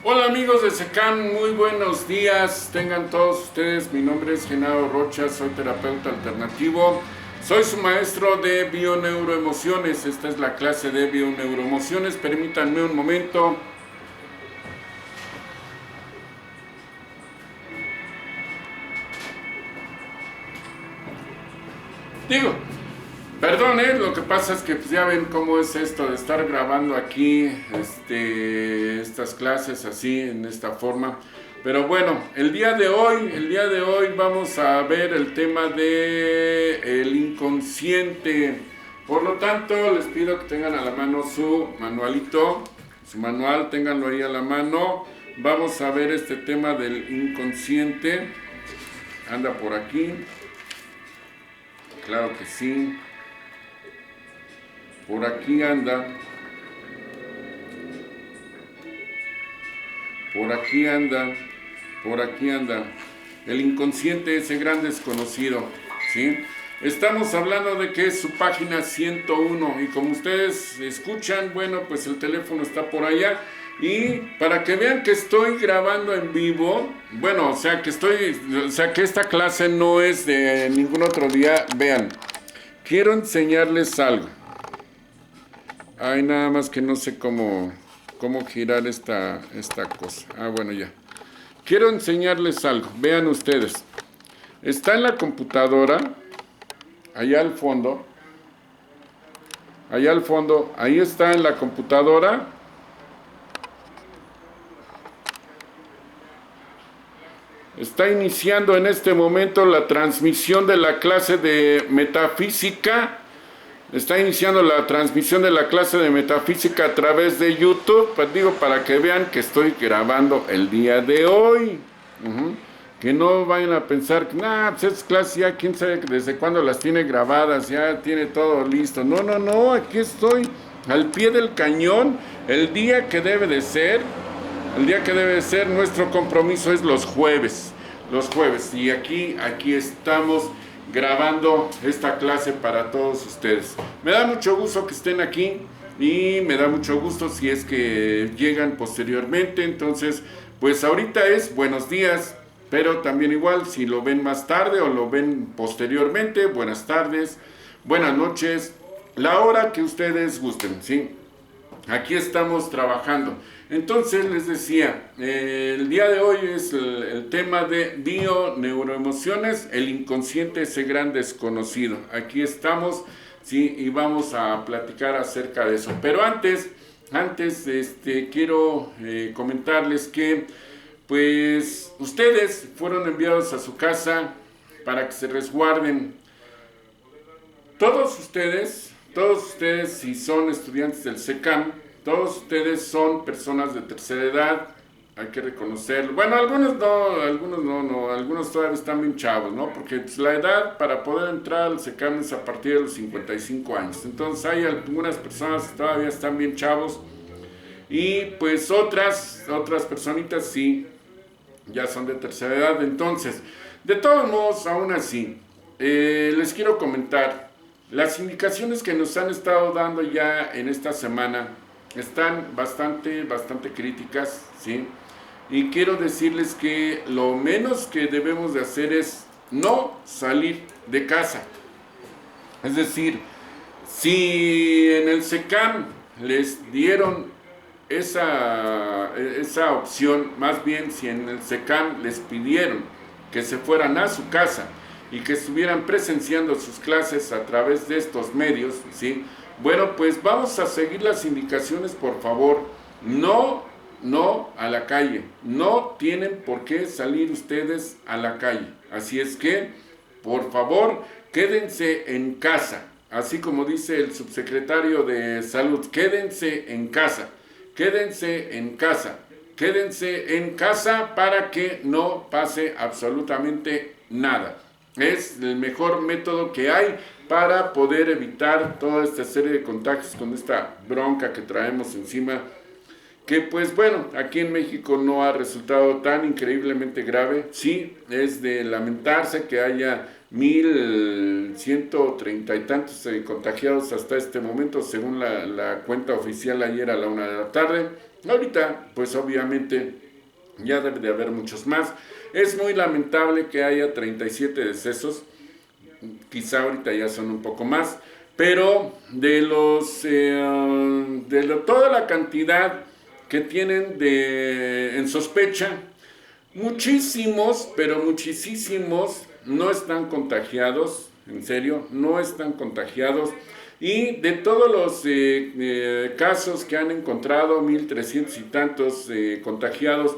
Hola amigos de SECAM, muy buenos días, tengan todos ustedes. Mi nombre es Genaro Rocha, soy terapeuta alternativo, soy su maestro de bioneuroemociones. Esta es la clase de bioneuroemociones. Permítanme un momento. Digo, perdón, lo que pasa es que pues, ya ven cómo es esto de estar grabando aquí estas clases así, en esta forma. Pero bueno, el día de hoy vamos a ver el tema de el inconsciente. Por lo tanto, les pido que tengan a la mano su manualito, su manual, ténganlo ahí a la mano. Vamos a ver este tema del inconsciente. Anda por aquí. Claro que sí. Por aquí anda. Por aquí anda. Por aquí anda. El inconsciente, ese gran desconocido. ¿Sí? Estamos hablando de que es su página 101. Y como ustedes escuchan, bueno, pues el teléfono está por allá. Y para que vean que estoy grabando en vivo, bueno, o sea que esta clase no es de ningún otro día. Vean, quiero enseñarles algo. Ay, nada más que no sé cómo girar esta cosa. Ah, bueno, ya. Quiero enseñarles algo. Vean ustedes. Está en la computadora, allá al fondo. Allá al fondo, ahí está en la computadora. Está iniciando en este momento la transmisión de la clase de metafísica. Está iniciando la transmisión de la clase de metafísica a través de YouTube. Pues digo, para que vean que estoy grabando el día de hoy. Que no vayan a pensar que, pues esas clases ya quién sabe desde cuándo las tiene grabadas, ya tiene todo listo. No, no, no, aquí estoy al pie del cañón. El día que debe de ser, nuestro compromiso es los jueves. Los jueves. Y aquí estamos grabando esta clase para todos ustedes. Me da mucho gusto que estén aquí y me da mucho gusto si es que llegan posteriormente. Entonces, pues ahorita es buenos días, pero también igual si lo ven más tarde o lo ven posteriormente, buenas tardes, buenas noches, la hora que ustedes gusten, ¿sí? Aquí estamos trabajando. Entonces les decía, el día de hoy es el tema de bioneuroemociones, el inconsciente, ese gran desconocido. Aquí estamos, sí, y vamos a platicar acerca de eso. Pero antes quiero comentarles que, pues, ustedes fueron enviados a su casa para que se resguarden. Todos ustedes, si son estudiantes del SECAM, todos ustedes son personas de tercera edad, hay que reconocerlo. Bueno, algunos no, algunos todavía están bien chavos, ¿no? Porque pues, la edad para poder entrar al SECAM es a partir de los 55 años. Entonces hay algunas personas que todavía están bien chavos y pues otras personitas sí, ya son de tercera edad. Entonces, de todos modos, aún así, les quiero comentar, las indicaciones que nos han estado dando ya en esta semana están bastante críticas, ¿sí? Y quiero decirles que lo menos que debemos de hacer es no salir de casa. Es decir, si en el SECAM les dieron esa opción, más bien si en el SECAM les pidieron que se fueran a su casa y que estuvieran presenciando sus clases a través de estos medios, ¿sí? Bueno, pues vamos a seguir las indicaciones, por favor. No a la calle. No tienen por qué salir ustedes a la calle. Así es que, por favor, quédense en casa. Así como dice el subsecretario de Salud, quédense en casa. Quédense en casa. Quédense en casa para que no pase absolutamente nada. Es el mejor método que hay para poder evitar toda esta serie de contagios con esta bronca que traemos encima, que pues bueno, aquí en México no ha resultado tan increíblemente grave. Sí, es de lamentarse que haya 1,130 y tantos contagiados hasta este momento, según la cuenta oficial ayer a la 1 de la tarde. Ahorita, pues obviamente, ya debe de haber muchos más. Es muy lamentable que haya 37 decesos, quizá ahorita ya son un poco más, pero toda la cantidad que tienen en sospecha, muchísimos, pero muchísimos no están contagiados, en serio, no están contagiados. Y de todos los casos que han encontrado, 1,300 y tantos contagiados,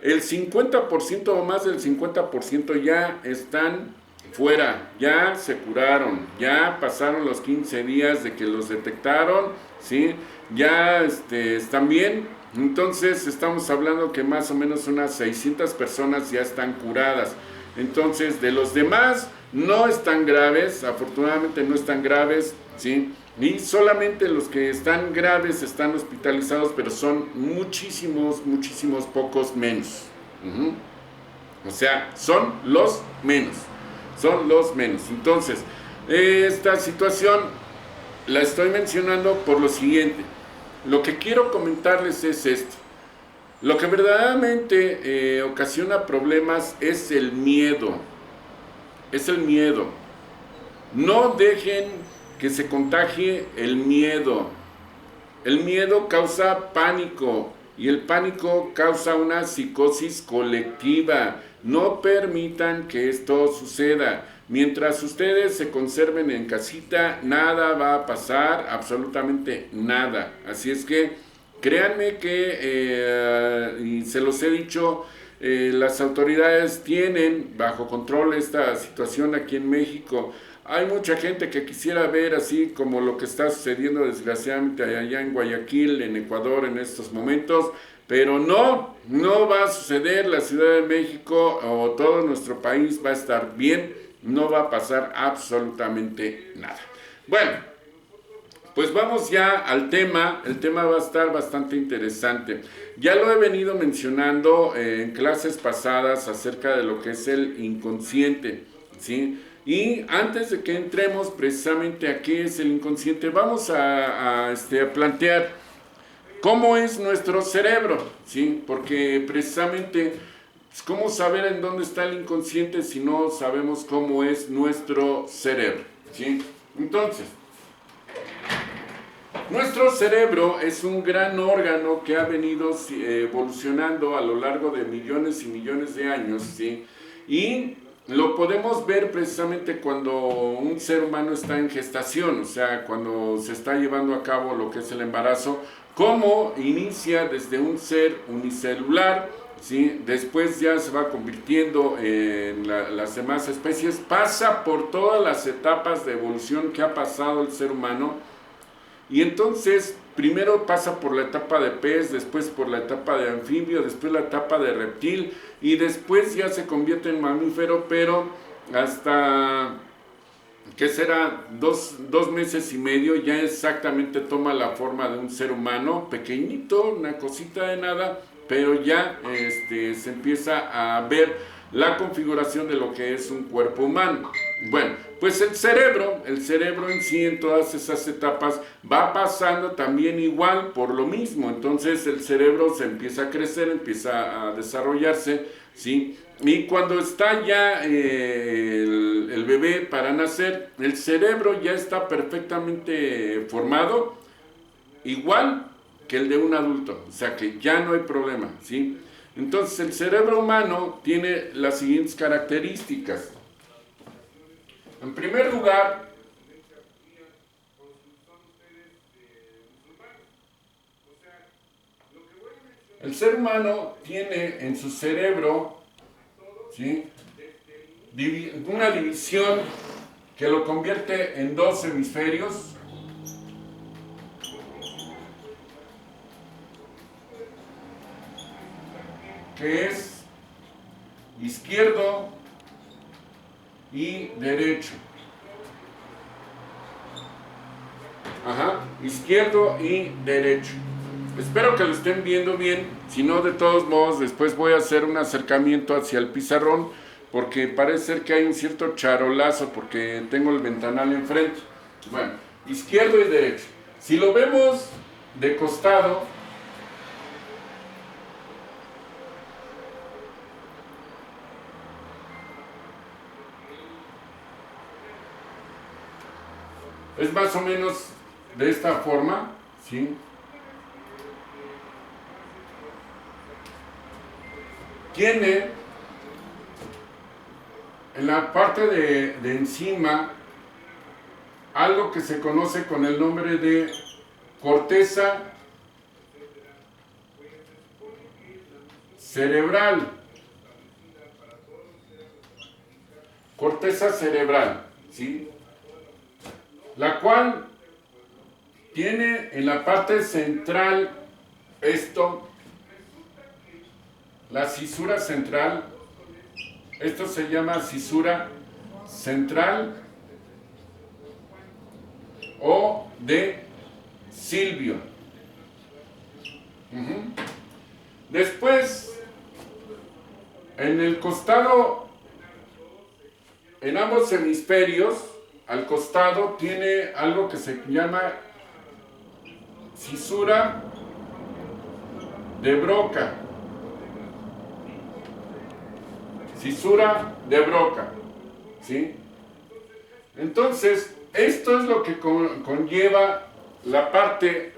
el 50% o más del 50% ya están fuera, ya se curaron, ya pasaron los 15 días de que los detectaron, ¿sí? Ya están bien. Entonces estamos hablando que más o menos unas 600 personas ya están curadas. Entonces, de los demás no están graves, afortunadamente no están graves, ¿sí? Y solamente los que están graves están hospitalizados, pero son muchísimos, muchísimos pocos menos. O sea, son los menos. Son los menos. Entonces, esta situación la estoy mencionando por lo siguiente. Lo que quiero comentarles es esto. Lo que verdaderamente ocasiona problemas es el miedo. Es el miedo. No dejen que se contagie el miedo. El miedo causa pánico y el pánico causa una psicosis colectiva. No permitan que esto suceda. Mientras ustedes se conserven en casita, nada va a pasar, absolutamente nada. Así es que créanme que, y se los he dicho, las autoridades tienen bajo control esta situación aquí en México. Hay mucha gente que quisiera ver así como lo que está sucediendo desgraciadamente allá en Guayaquil, en Ecuador en estos momentos, pero no va a suceder. La Ciudad de México o todo nuestro país va a estar bien, no va a pasar absolutamente nada. Bueno, pues vamos ya al tema. El tema va a estar bastante interesante. Ya lo he venido mencionando en clases pasadas acerca de lo que es el inconsciente, ¿sí? Y antes de que entremos precisamente a qué es el inconsciente, vamos a plantear cómo es nuestro cerebro, ¿sí? Porque precisamente, ¿cómo saber en dónde está el inconsciente si no sabemos cómo es nuestro cerebro, ¿sí? Entonces, nuestro cerebro es un gran órgano que ha venido evolucionando a lo largo de millones y millones de años, ¿sí? Y lo podemos ver precisamente cuando un ser humano está en gestación, o sea, cuando se está llevando a cabo lo que es el embarazo, cómo inicia desde un ser unicelular, ¿sí? Después ya se va convirtiendo en las demás especies, pasa por todas las etapas de evolución que ha pasado el ser humano. Y entonces, primero pasa por la etapa de pez, después por la etapa de anfibio, después la etapa de reptil, y después ya se convierte en mamífero, pero hasta, ¿qué será? Dos meses y medio, ya exactamente toma la forma de un ser humano, pequeñito, una cosita de nada, pero ya se empieza a ver la configuración de lo que es un cuerpo humano. Bueno, pues el cerebro en sí en todas esas etapas va pasando también igual por lo mismo. Entonces el cerebro se empieza a crecer, empieza a desarrollarse, ¿sí? Y cuando está ya el bebé para nacer, el cerebro ya está perfectamente formado, igual que el de un adulto, o sea que ya no hay problema, ¿sí? Entonces el cerebro humano tiene las siguientes características. En primer lugar, el ser humano tiene en su cerebro, ¿sí?, una división que lo convierte en dos hemisferios. Que es izquierdo y derecho. Izquierdo y derecho. Espero que lo estén viendo bien. Si no, de todos modos, después voy a hacer un acercamiento hacia el pizarrón, porque parece ser que hay un cierto charolazo, porque tengo el ventanal enfrente. Bueno, izquierdo y derecho. Si lo vemos de costado, Es más o menos de esta forma, ¿sí? Tiene en la parte de encima algo que se conoce con el nombre de corteza cerebral. Corteza cerebral, ¿sí? La cual tiene en la parte central esto, la cisura central. Esto se llama cisura central o de Silvio. Después, en el costado, en ambos hemisferios, al costado tiene algo que se llama cisura de Broca. Cisura de Broca, ¿sí? Entonces, esto es lo que conlleva la parte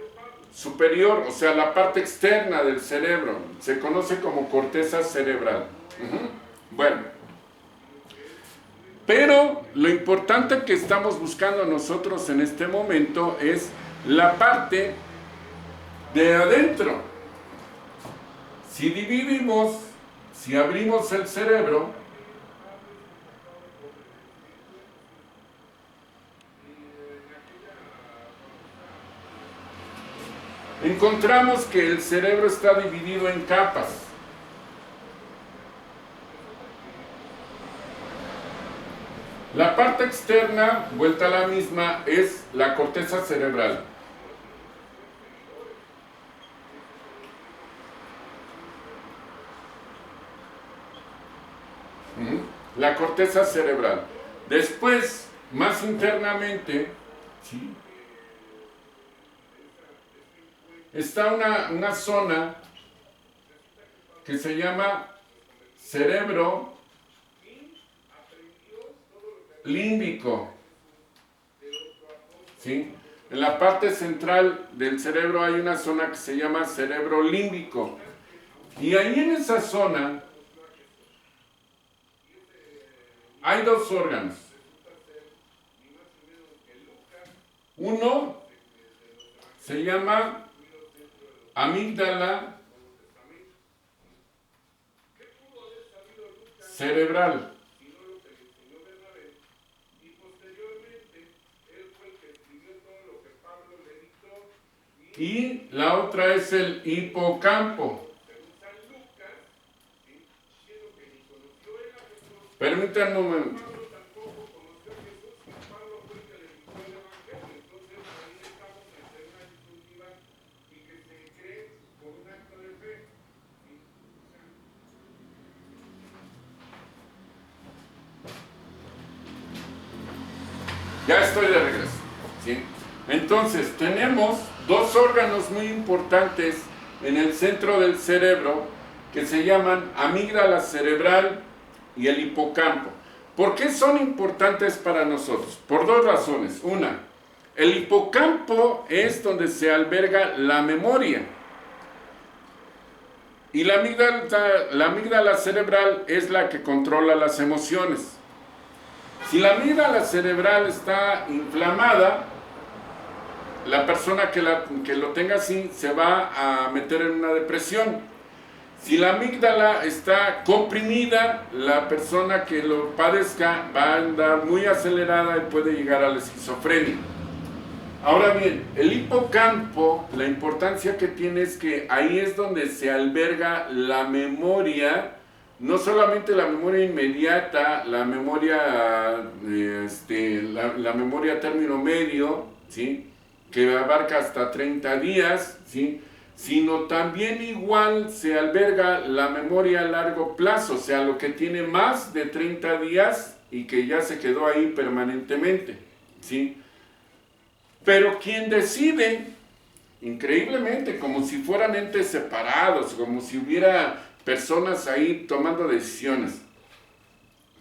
superior, o sea, la parte externa del cerebro. Se conoce como corteza cerebral. Bueno, pero lo importante que estamos buscando nosotros en este momento es la parte de adentro. Si dividimos, si abrimos el cerebro, encontramos que el cerebro está dividido en capas. La parte externa, vuelta a la misma, es la corteza cerebral. La corteza cerebral. Después, más internamente, ¿sí?, está una zona que se llama cerebro límbico, ¿sí? En la parte central del cerebro hay una zona que se llama cerebro límbico. Y ahí en esa zona hay dos órganos. Uno se llama amígdala cerebral. Y la otra es el hipocampo. Permítanme un momento. Ya estoy de regreso, ¿sí? Entonces, tenemos dos órganos muy importantes en el centro del cerebro que se llaman amígdala cerebral y el hipocampo. ¿Por qué son importantes para nosotros? Por dos razones. Una, el hipocampo es donde se alberga la memoria. Y la amígdala cerebral es la que controla las emociones. Si la amígdala cerebral está inflamada, la persona que lo tenga así se va a meter en una depresión. Si la amígdala está comprimida, la persona que lo padezca va a andar muy acelerada y puede llegar a la esquizofrenia. Ahora bien, el hipocampo, la importancia que tiene es que ahí es donde se alberga la memoria, no solamente la memoria inmediata, la memoria, la memoria término medio, ¿sí?, que abarca hasta 30 días, ¿sí?, sino también igual se alberga la memoria a largo plazo, o sea, lo que tiene más de 30 días y que ya se quedó ahí permanentemente, ¿sí? Pero quien decide, increíblemente, como si fueran entes separados, como si hubiera personas ahí tomando decisiones,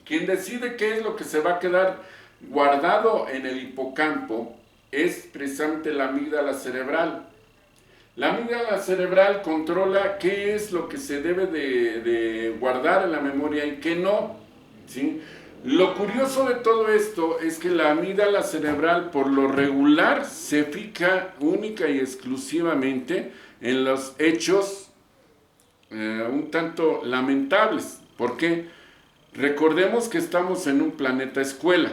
quien decide qué es lo que se va a quedar guardado en el hipocampo es precisamente la amígdala cerebral. La amígdala cerebral controla qué es lo que se debe de guardar en la memoria y qué no, ¿sí? Lo curioso de todo esto es que la amígdala cerebral por lo regular se fija única y exclusivamente en los hechos un tanto lamentables. ¿Por qué? Recordemos que estamos en un planeta escuela,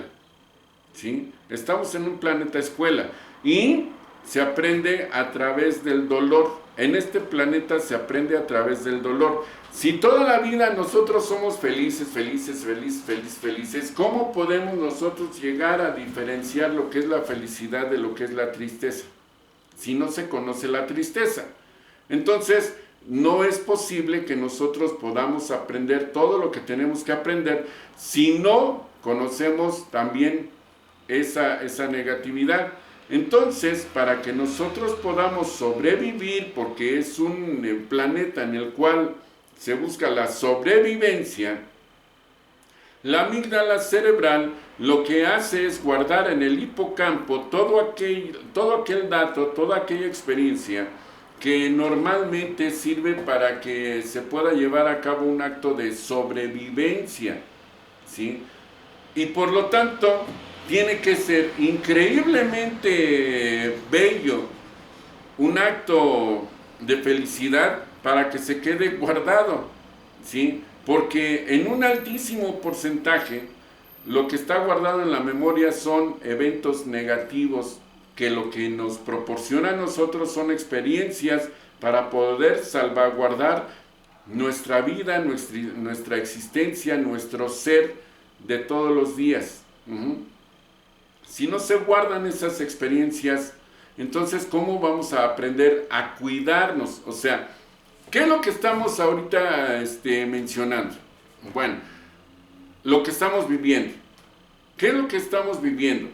¿sí? Estamos en un planeta escuela y se aprende a través del dolor. En este planeta se aprende a través del dolor. Si toda la vida nosotros somos felices, ¿cómo podemos nosotros llegar a diferenciar lo que es la felicidad de lo que es la tristeza? Si no se conoce la tristeza. Entonces, no es posible que nosotros podamos aprender todo lo que tenemos que aprender si no conocemos también esa negatividad. Entonces, para que nosotros podamos sobrevivir, porque es un planeta en el cual se busca la sobrevivencia, la amígdala cerebral lo que hace es guardar en el hipocampo todo aquel dato, toda aquella experiencia que normalmente sirve para que se pueda llevar a cabo un acto de sobrevivencia, ¿sí? Y por lo tanto, tiene que ser increíblemente bello un acto de felicidad para que se quede guardado, ¿sí? Porque en un altísimo porcentaje lo que está guardado en la memoria son eventos negativos que lo que nos proporciona a nosotros son experiencias para poder salvaguardar nuestra vida, nuestra existencia, nuestro ser de todos los días. Si no se guardan esas experiencias, entonces ¿cómo vamos a aprender a cuidarnos? O sea, ¿qué es lo que estamos ahorita mencionando? Bueno, lo que estamos viviendo. ¿Qué es lo que estamos viviendo?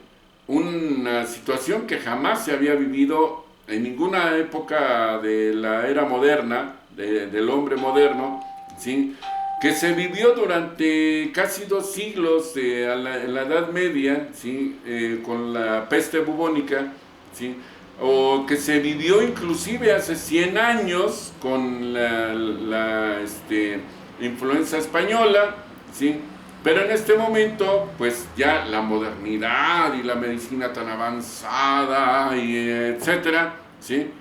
Una situación que jamás se había vivido en ninguna época de la era moderna, del hombre moderno, ¿sí? Que se vivió durante casi 2 siglos en la Edad Media, ¿sí? Con la peste bubónica, ¿sí? O que se vivió inclusive hace 100 años con la influenza española, ¿sí? Pero en este momento, pues ya la modernidad y la medicina tan avanzada, y etcétera, ¿sí?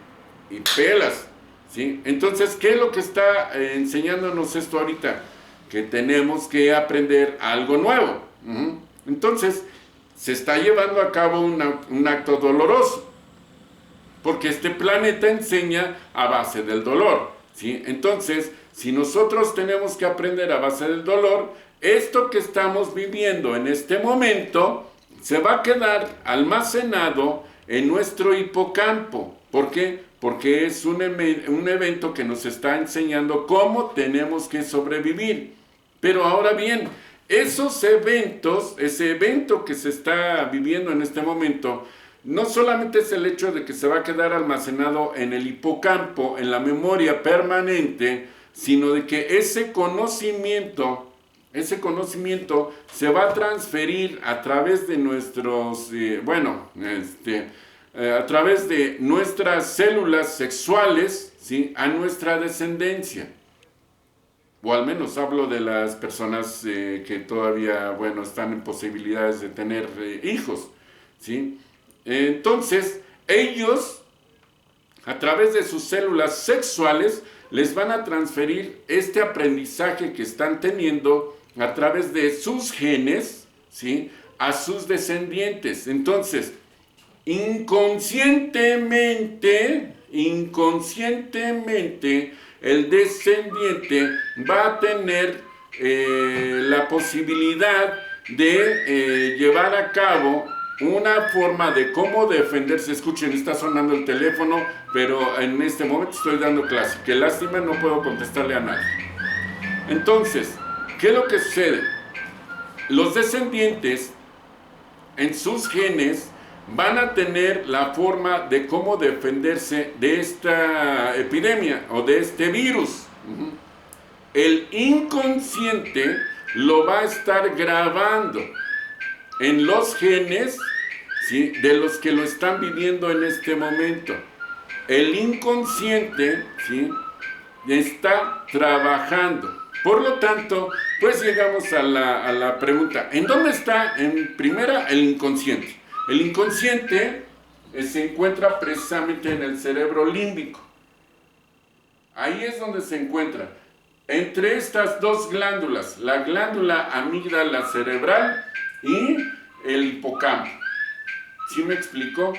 Y pelas, ¿sí? Entonces, ¿qué es lo que está enseñándonos esto ahorita? Que tenemos que aprender algo nuevo. Entonces, se está llevando a cabo un acto doloroso, porque este planeta enseña a base del dolor, ¿sí? Entonces, si nosotros tenemos que aprender a base del dolor, esto que estamos viviendo en este momento se va a quedar almacenado en nuestro hipocampo. ¿Por qué? Porque es un evento que nos está enseñando cómo tenemos que sobrevivir. Pero ahora bien, esos eventos, ese evento que se está viviendo en este momento, no solamente es el hecho de que se va a quedar almacenado en el hipocampo, en la memoria permanente, sino de que ese conocimiento se va a transferir a través de nuestros, a través de nuestras células sexuales, ¿sí? A nuestra descendencia. O al menos hablo de las personas que todavía, están en posibilidades de tener hijos, ¿sí? Entonces, ellos, a través de sus células sexuales, les van a transferir este aprendizaje que están teniendo a través de sus genes, ¿sí? A sus descendientes. Entonces, inconscientemente, el descendiente va a tener la posibilidad de llevar a cabo una forma de cómo defenderse. Escuchen, está sonando el teléfono, pero en este momento estoy dando clase. Qué lástima, no puedo contestarle a nadie. Entonces, ¿qué es lo que sucede? Los descendientes, en sus genes, van a tener la forma de cómo defenderse de esta epidemia o de este virus. El inconsciente lo va a estar grabando en los genes, ¿sí?, de los que lo están viviendo en este momento. El inconsciente, ¿sí?, está trabajando. Por lo tanto, pues llegamos a la pregunta, ¿en dónde está en primera el inconsciente? El inconsciente se encuentra precisamente en el cerebro límbico. Ahí es donde se encuentra. Entre estas dos glándulas, la glándula amígdala cerebral y el hipocampo. ¿Sí me explico?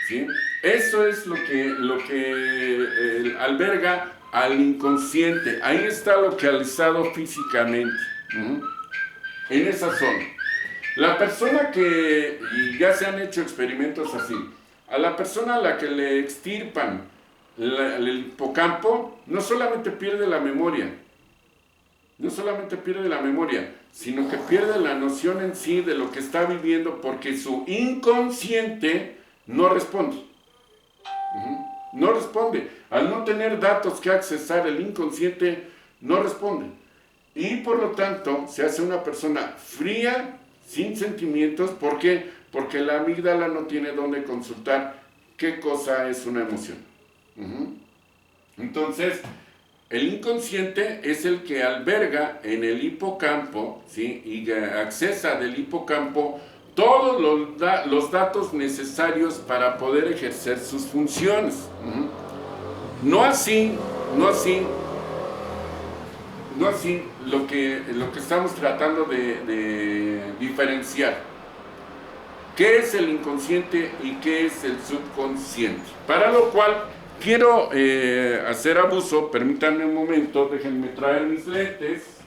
¿Sí? Eso es lo que alberga al inconsciente. Ahí está localizado físicamente. En esa zona. La persona que, y ya se han hecho experimentos así, a la persona a la que le extirpan el hipocampo, no solamente pierde la memoria, sino que pierde la noción en sí de lo que está viviendo porque su inconsciente no responde. No responde. Al no tener datos que accesar, el inconsciente no responde. Y por lo tanto, se hace una persona fría, sin sentimientos. ¿Por qué? Porque la amígdala no tiene dónde consultar qué cosa es una emoción. Entonces, el inconsciente es el que alberga en el hipocampo, ¿sí?, y accesa del hipocampo todos los datos necesarios para poder ejercer sus funciones. No así lo que estamos tratando de diferenciar. ¿Qué es el inconsciente y qué es el subconsciente? Para lo cual quiero hacer abuso, permítanme un momento, déjenme traer mis lentes.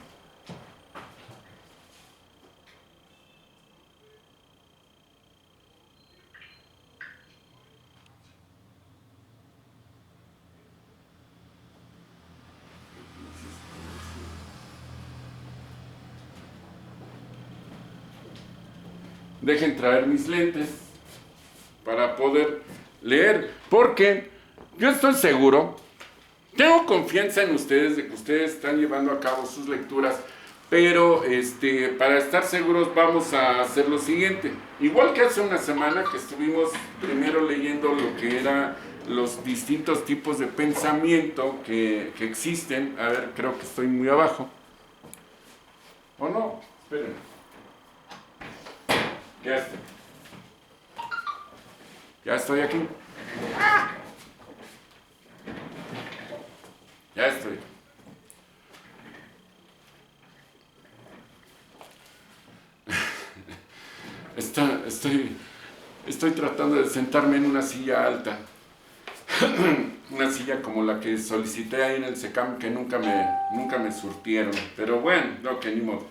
Dejen traer mis lentes para poder leer, porque yo estoy seguro, tengo confianza en ustedes de que ustedes están llevando a cabo sus lecturas, pero para estar seguros vamos a hacer lo siguiente. Igual que hace una semana que estuvimos primero leyendo lo que eran los distintos tipos de pensamiento que existen. A ver, creo que estoy muy abajo. ¿O no? Espérenme. Ya estoy aquí. Ya estoy. Estoy tratando de sentarme en una silla alta. Una silla como la que solicité ahí en el SECAM, que nunca me surtieron. Pero bueno, no, que ni modo.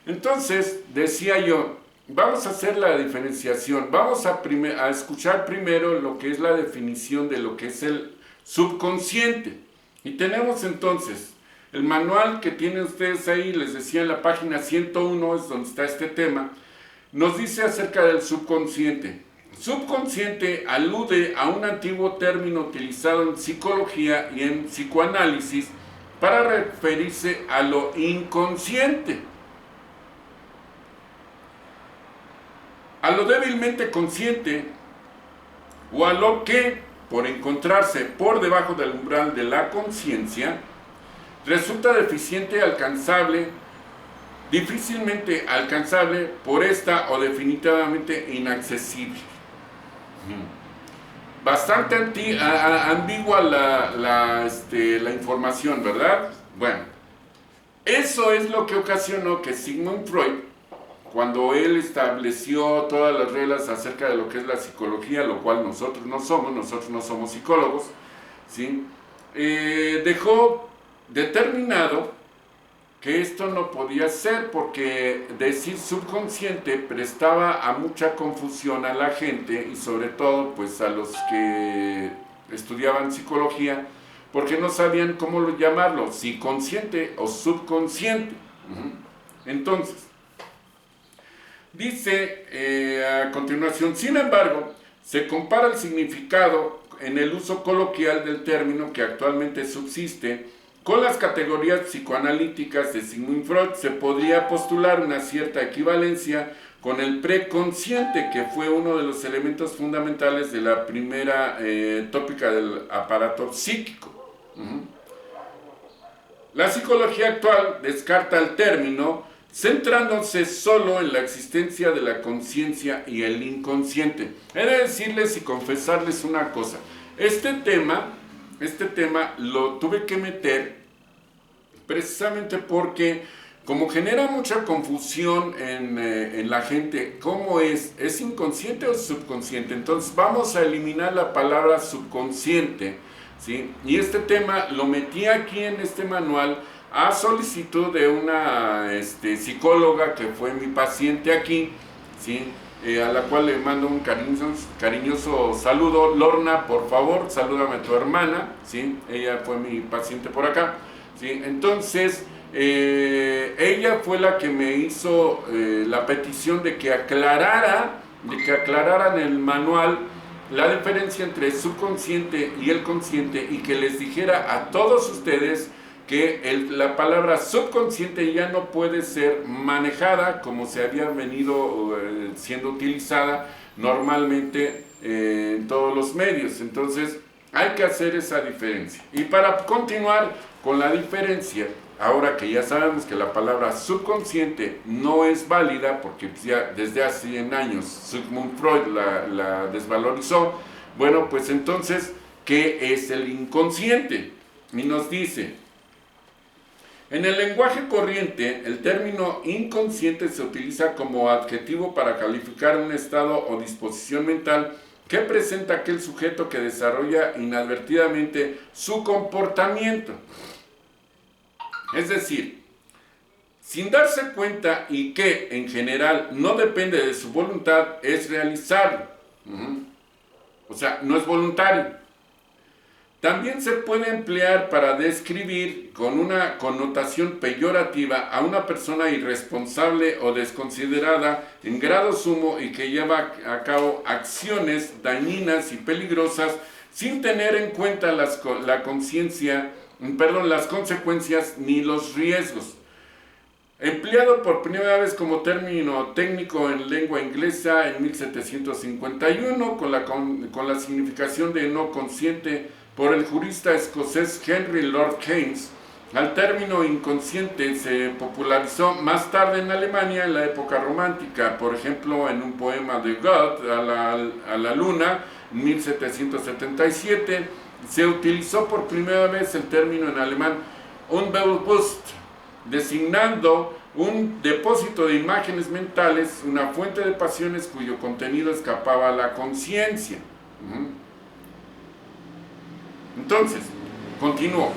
Entonces, decía yo, vamos a hacer la diferenciación. Vamos a escuchar primero lo que es la definición de lo que es el subconsciente. Y tenemos entonces el manual que tienen ustedes ahí, les decía en la página 101, es donde está este tema, nos dice acerca del subconsciente. Subconsciente alude a un antiguo término utilizado en psicología y en psicoanálisis para referirse a lo inconsciente, a lo débilmente consciente o a lo que, por encontrarse por debajo del umbral de la conciencia, resulta difícilmente alcanzable por esta o definitivamente inaccesible. Bastante ambigua la información, ¿verdad? Bueno, eso es lo que ocasionó que Sigmund Freud, cuando él estableció todas las reglas acerca de lo que es la psicología, lo cual nosotros no somos psicólogos, ¿sí?, dejó determinado que esto no podía ser, porque decir subconsciente prestaba a mucha confusión a la gente y sobre todo pues a los que estudiaban psicología, porque no sabían cómo llamarlo, si consciente o subconsciente. Entonces, dice a continuación, sin embargo, se compara el significado en el uso coloquial del término que actualmente subsiste con las categorías psicoanalíticas de Sigmund Freud. Se podría postular una cierta equivalencia con el preconsciente, que fue uno de los elementos fundamentales de la primera tópica del aparato psíquico. La psicología actual descarta el término, centrándose solo en la existencia de la conciencia y el inconsciente. He de decirles y confesarles una cosa. Este tema lo tuve que meter precisamente porque, como genera mucha confusión en la gente, ¿cómo es inconsciente o subconsciente? Entonces vamos a eliminar la palabra subconsciente, ¿sí? Y este tema lo metí aquí en este manual a solicitud de una psicóloga que fue mi paciente aquí, ¿sí? A la cual le mando un cariñoso saludo. Lorna, por favor, salúdame a tu hermana, ¿sí? Ella fue mi paciente por acá, ¿sí? Entonces, ella fue la que me hizo la petición de que aclararan en el manual la diferencia entre el subconsciente y el consciente, y que les dijera a todos ustedes que la palabra subconsciente ya no puede ser manejada como se había venido siendo utilizada normalmente en todos los medios. Entonces hay que hacer esa diferencia. Y para continuar con la diferencia, ahora que ya sabemos que la palabra subconsciente no es válida, porque ya desde hace 100 años Sigmund Freud la desvalorizó, bueno, pues entonces, ¿qué es el inconsciente? Y nos dice: en el lenguaje corriente, el término inconsciente se utiliza como adjetivo para calificar un estado o disposición mental que presenta aquel sujeto que desarrolla inadvertidamente su comportamiento. Es decir, sin darse cuenta, y que en general no depende de su voluntad, es realizarlo. O sea, no es voluntario. También se puede emplear para describir con una connotación peyorativa a una persona irresponsable o desconsiderada en grado sumo y que lleva a cabo acciones dañinas y peligrosas sin tener en cuenta las consecuencias ni los riesgos. Empleado por primera vez como término técnico en lengua inglesa en 1751 con la significación de no consciente por el jurista escocés Henry Lord Keynes. Al término inconsciente se popularizó más tarde en Alemania en la época romántica, por ejemplo en un poema de Goethe, a la luna, en 1777, se utilizó por primera vez el término en alemán Unbewusst, designando un depósito de imágenes mentales, una fuente de pasiones cuyo contenido escapaba a la conciencia. Entonces, continúo.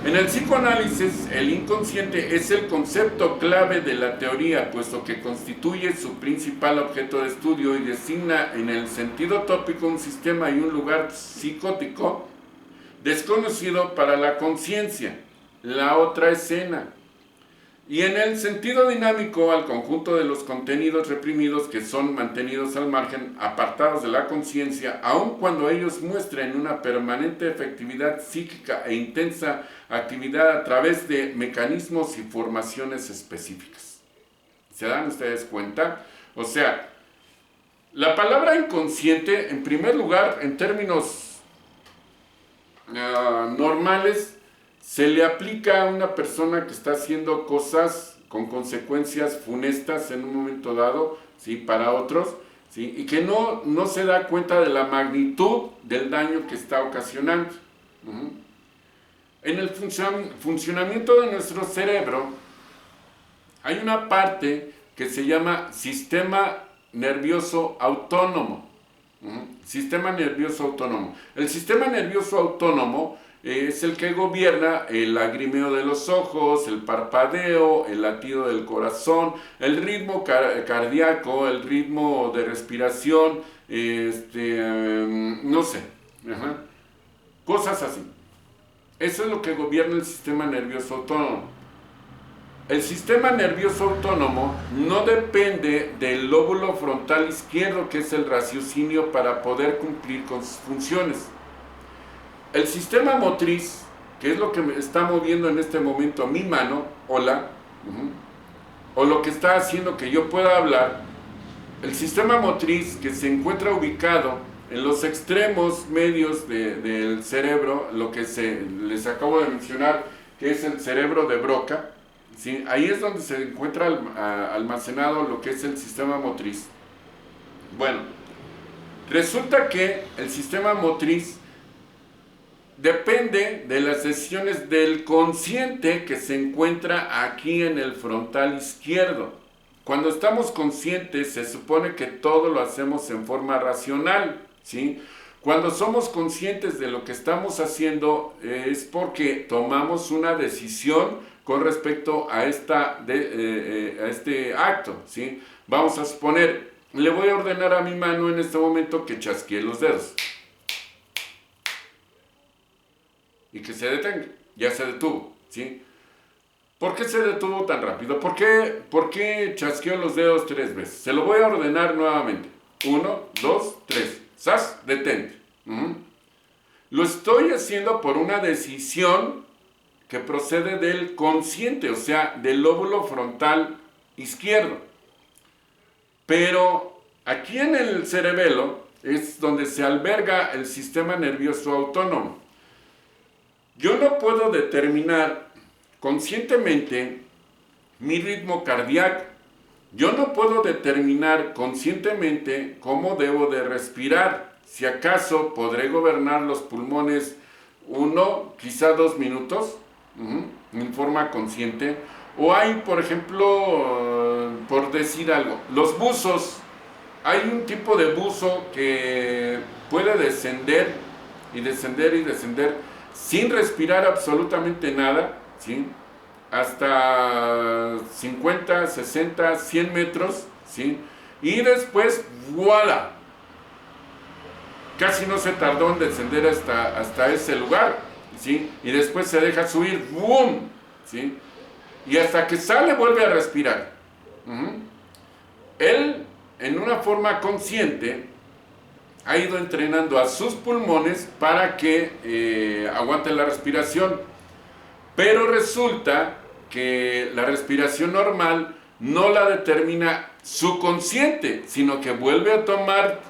En el psicoanálisis, el inconsciente es el concepto clave de la teoría, puesto que constituye su principal objeto de estudio y designa en el sentido tópico un sistema y un lugar psicótico desconocido para la conciencia, la otra escena, y en el sentido dinámico al conjunto de los contenidos reprimidos que son mantenidos al margen, apartados de la conciencia, aun cuando ellos muestren una permanente efectividad psíquica e intensa actividad a través de mecanismos y formaciones específicas. ¿Se dan ustedes cuenta? O sea, la palabra inconsciente, en primer lugar, en términos normales, se le aplica a una persona que está haciendo cosas con consecuencias funestas en un momento dado, ¿sí?, para otros, ¿sí?, y que no se da cuenta de la magnitud del daño que está ocasionando. En el funcionamiento de nuestro cerebro hay una parte que se llama sistema nervioso autónomo. Sistema nervioso autónomo. El sistema nervioso autónomo es el que gobierna el lagrimeo de los ojos, el parpadeo, el latido del corazón, el ritmo cardíaco, el ritmo de respiración, no sé, cosas así. Eso es lo que gobierna el sistema nervioso autónomo. El sistema nervioso autónomo no depende del lóbulo frontal izquierdo, que es el raciocinio, para poder cumplir con sus funciones. El sistema motriz, que es lo que me está moviendo en este momento mi mano, o lo que está haciendo que yo pueda hablar, el sistema motriz que se encuentra ubicado en los extremos medios del cerebro, lo que les acabo de mencionar, que es el cerebro de Broca, ¿sí? Ahí es donde se encuentra almacenado lo que es el sistema motriz. Bueno, resulta que el sistema motriz depende de las decisiones del consciente que se encuentra aquí en el frontal izquierdo. Cuando estamos conscientes se supone que todo lo hacemos en forma racional, ¿sí? Cuando somos conscientes de lo que estamos haciendo es porque tomamos una decisión con respecto a este acto, ¿sí? Vamos a suponer, le voy a ordenar a mi mano en este momento que chasquee los dedos y que se detenga. Ya se detuvo, ¿sí? ¿Por qué se detuvo tan rápido? ¿Por qué chasqueó los dedos 3 veces? Se lo voy a ordenar nuevamente. 1, 2, 3. ¡Sas! Detente. Lo estoy haciendo por una decisión que procede del consciente, o sea, del lóbulo frontal izquierdo. Pero aquí en el cerebelo es donde se alberga el sistema nervioso autónomo. Yo no puedo determinar conscientemente mi ritmo cardíaco. Yo no puedo determinar conscientemente cómo debo de respirar. Si acaso podré gobernar los pulmones 1, quizá 2 minutos, en forma consciente. O hay, por ejemplo, por decir algo, los buzos. Hay un tipo de buzo que puede descender y descender y descender sin respirar absolutamente nada, ¿sí? Hasta 50, 60, 100 metros, ¿sí? Y después, ¡voilà! Casi no se tardó en descender hasta ese lugar, ¿sí? Y después se deja subir, ¡boom! ¿Sí? Y hasta que sale vuelve a respirar. Él, en una forma consciente, ha ido entrenando a sus pulmones para que aguanten la respiración. Pero resulta que la respiración normal no la determina su consciente, sino que vuelve a tomar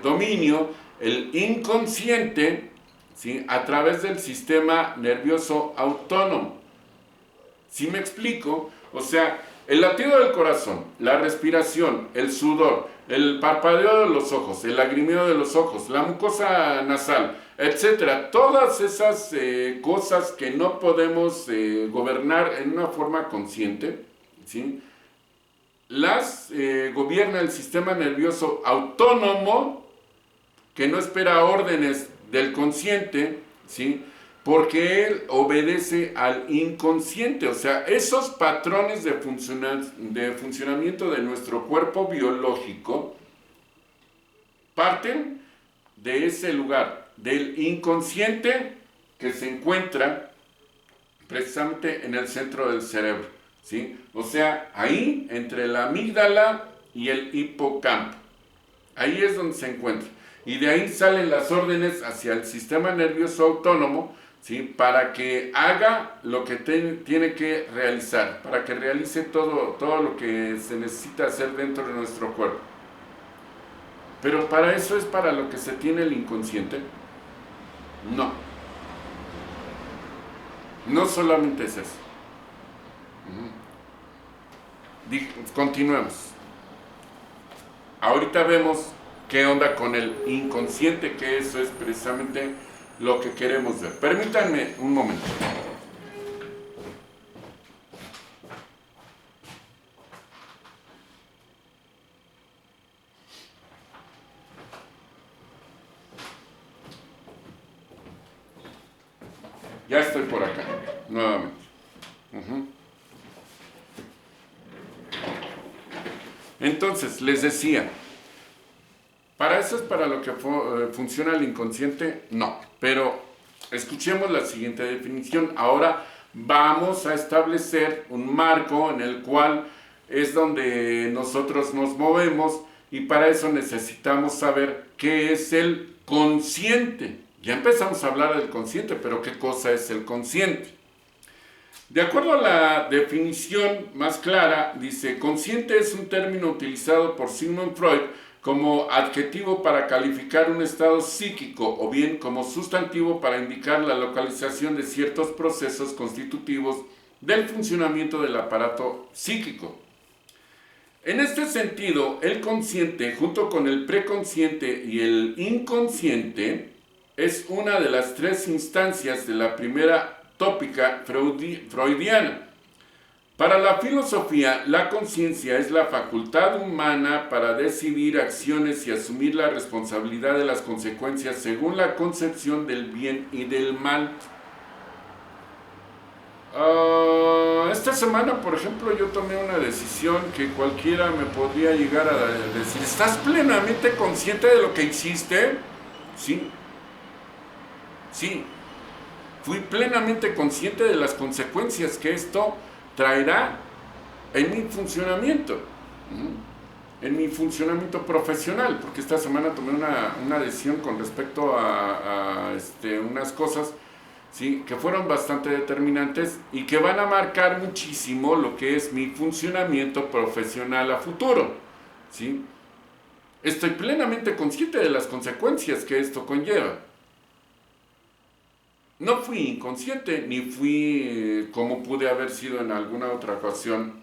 dominio el inconsciente, ¿sí? A través del sistema nervioso autónomo. ¿Sí me explico? O sea, el latido del corazón, la respiración, el sudor, el parpadeo de los ojos, el lagrimeo de los ojos, la mucosa nasal, etcétera, todas esas cosas que no podemos gobernar en una forma consciente, ¿sí? Las gobierna el sistema nervioso autónomo, que no espera órdenes del consciente, ¿sí? Porque él obedece al inconsciente. O sea, esos patrones de funcionamiento de nuestro cuerpo biológico parten de ese lugar, del inconsciente que se encuentra precisamente en el centro del cerebro, ¿sí? O sea, ahí entre la amígdala y el hipocampo. Ahí es donde se encuentra. Y de ahí salen las órdenes hacia el sistema nervioso autónomo, ¿sí? Para que haga lo que tiene que realizar, para que realice todo lo que se necesita hacer dentro de nuestro cuerpo. Pero para eso es para lo que se tiene el inconsciente. No. No solamente es eso. Continuemos. Ahorita vemos qué onda con el inconsciente, que eso es precisamente lo que queremos ver. Permítanme un momento. Ya estoy por acá, nuevamente. Entonces, les decía, ¿para eso es para lo que funciona el inconsciente? No, pero escuchemos la siguiente definición. Ahora vamos a establecer un marco en el cual es donde nosotros nos movemos, y para eso necesitamos saber qué es el consciente. Ya empezamos a hablar del consciente, pero ¿qué cosa es el consciente? De acuerdo a la definición más clara, dice, consciente es un término utilizado por Sigmund Freud como adjetivo para calificar un estado psíquico o bien como sustantivo para indicar la localización de ciertos procesos constitutivos del funcionamiento del aparato psíquico. En este sentido, el consciente, junto con el preconsciente y el inconsciente, es una de las tres instancias de la primera tópica freudiana. Para la filosofía, la conciencia es la facultad humana para decidir acciones y asumir la responsabilidad de las consecuencias según la concepción del bien y del mal. Esta semana, por ejemplo, yo tomé una decisión que cualquiera me podría llegar a decir, ¿estás plenamente consciente de lo que hiciste? Sí. Sí. Fui plenamente consciente de las consecuencias que esto traerá en mi funcionamiento, en mi funcionamiento profesional, porque esta semana tomé una decisión con respecto a unas cosas, ¿sí?, que fueron bastante determinantes y que van a marcar muchísimo lo que es mi funcionamiento profesional a futuro, ¿sí? Estoy plenamente consciente de las consecuencias que esto conlleva. No fui inconsciente, ni fui como pude haber sido en alguna otra ocasión,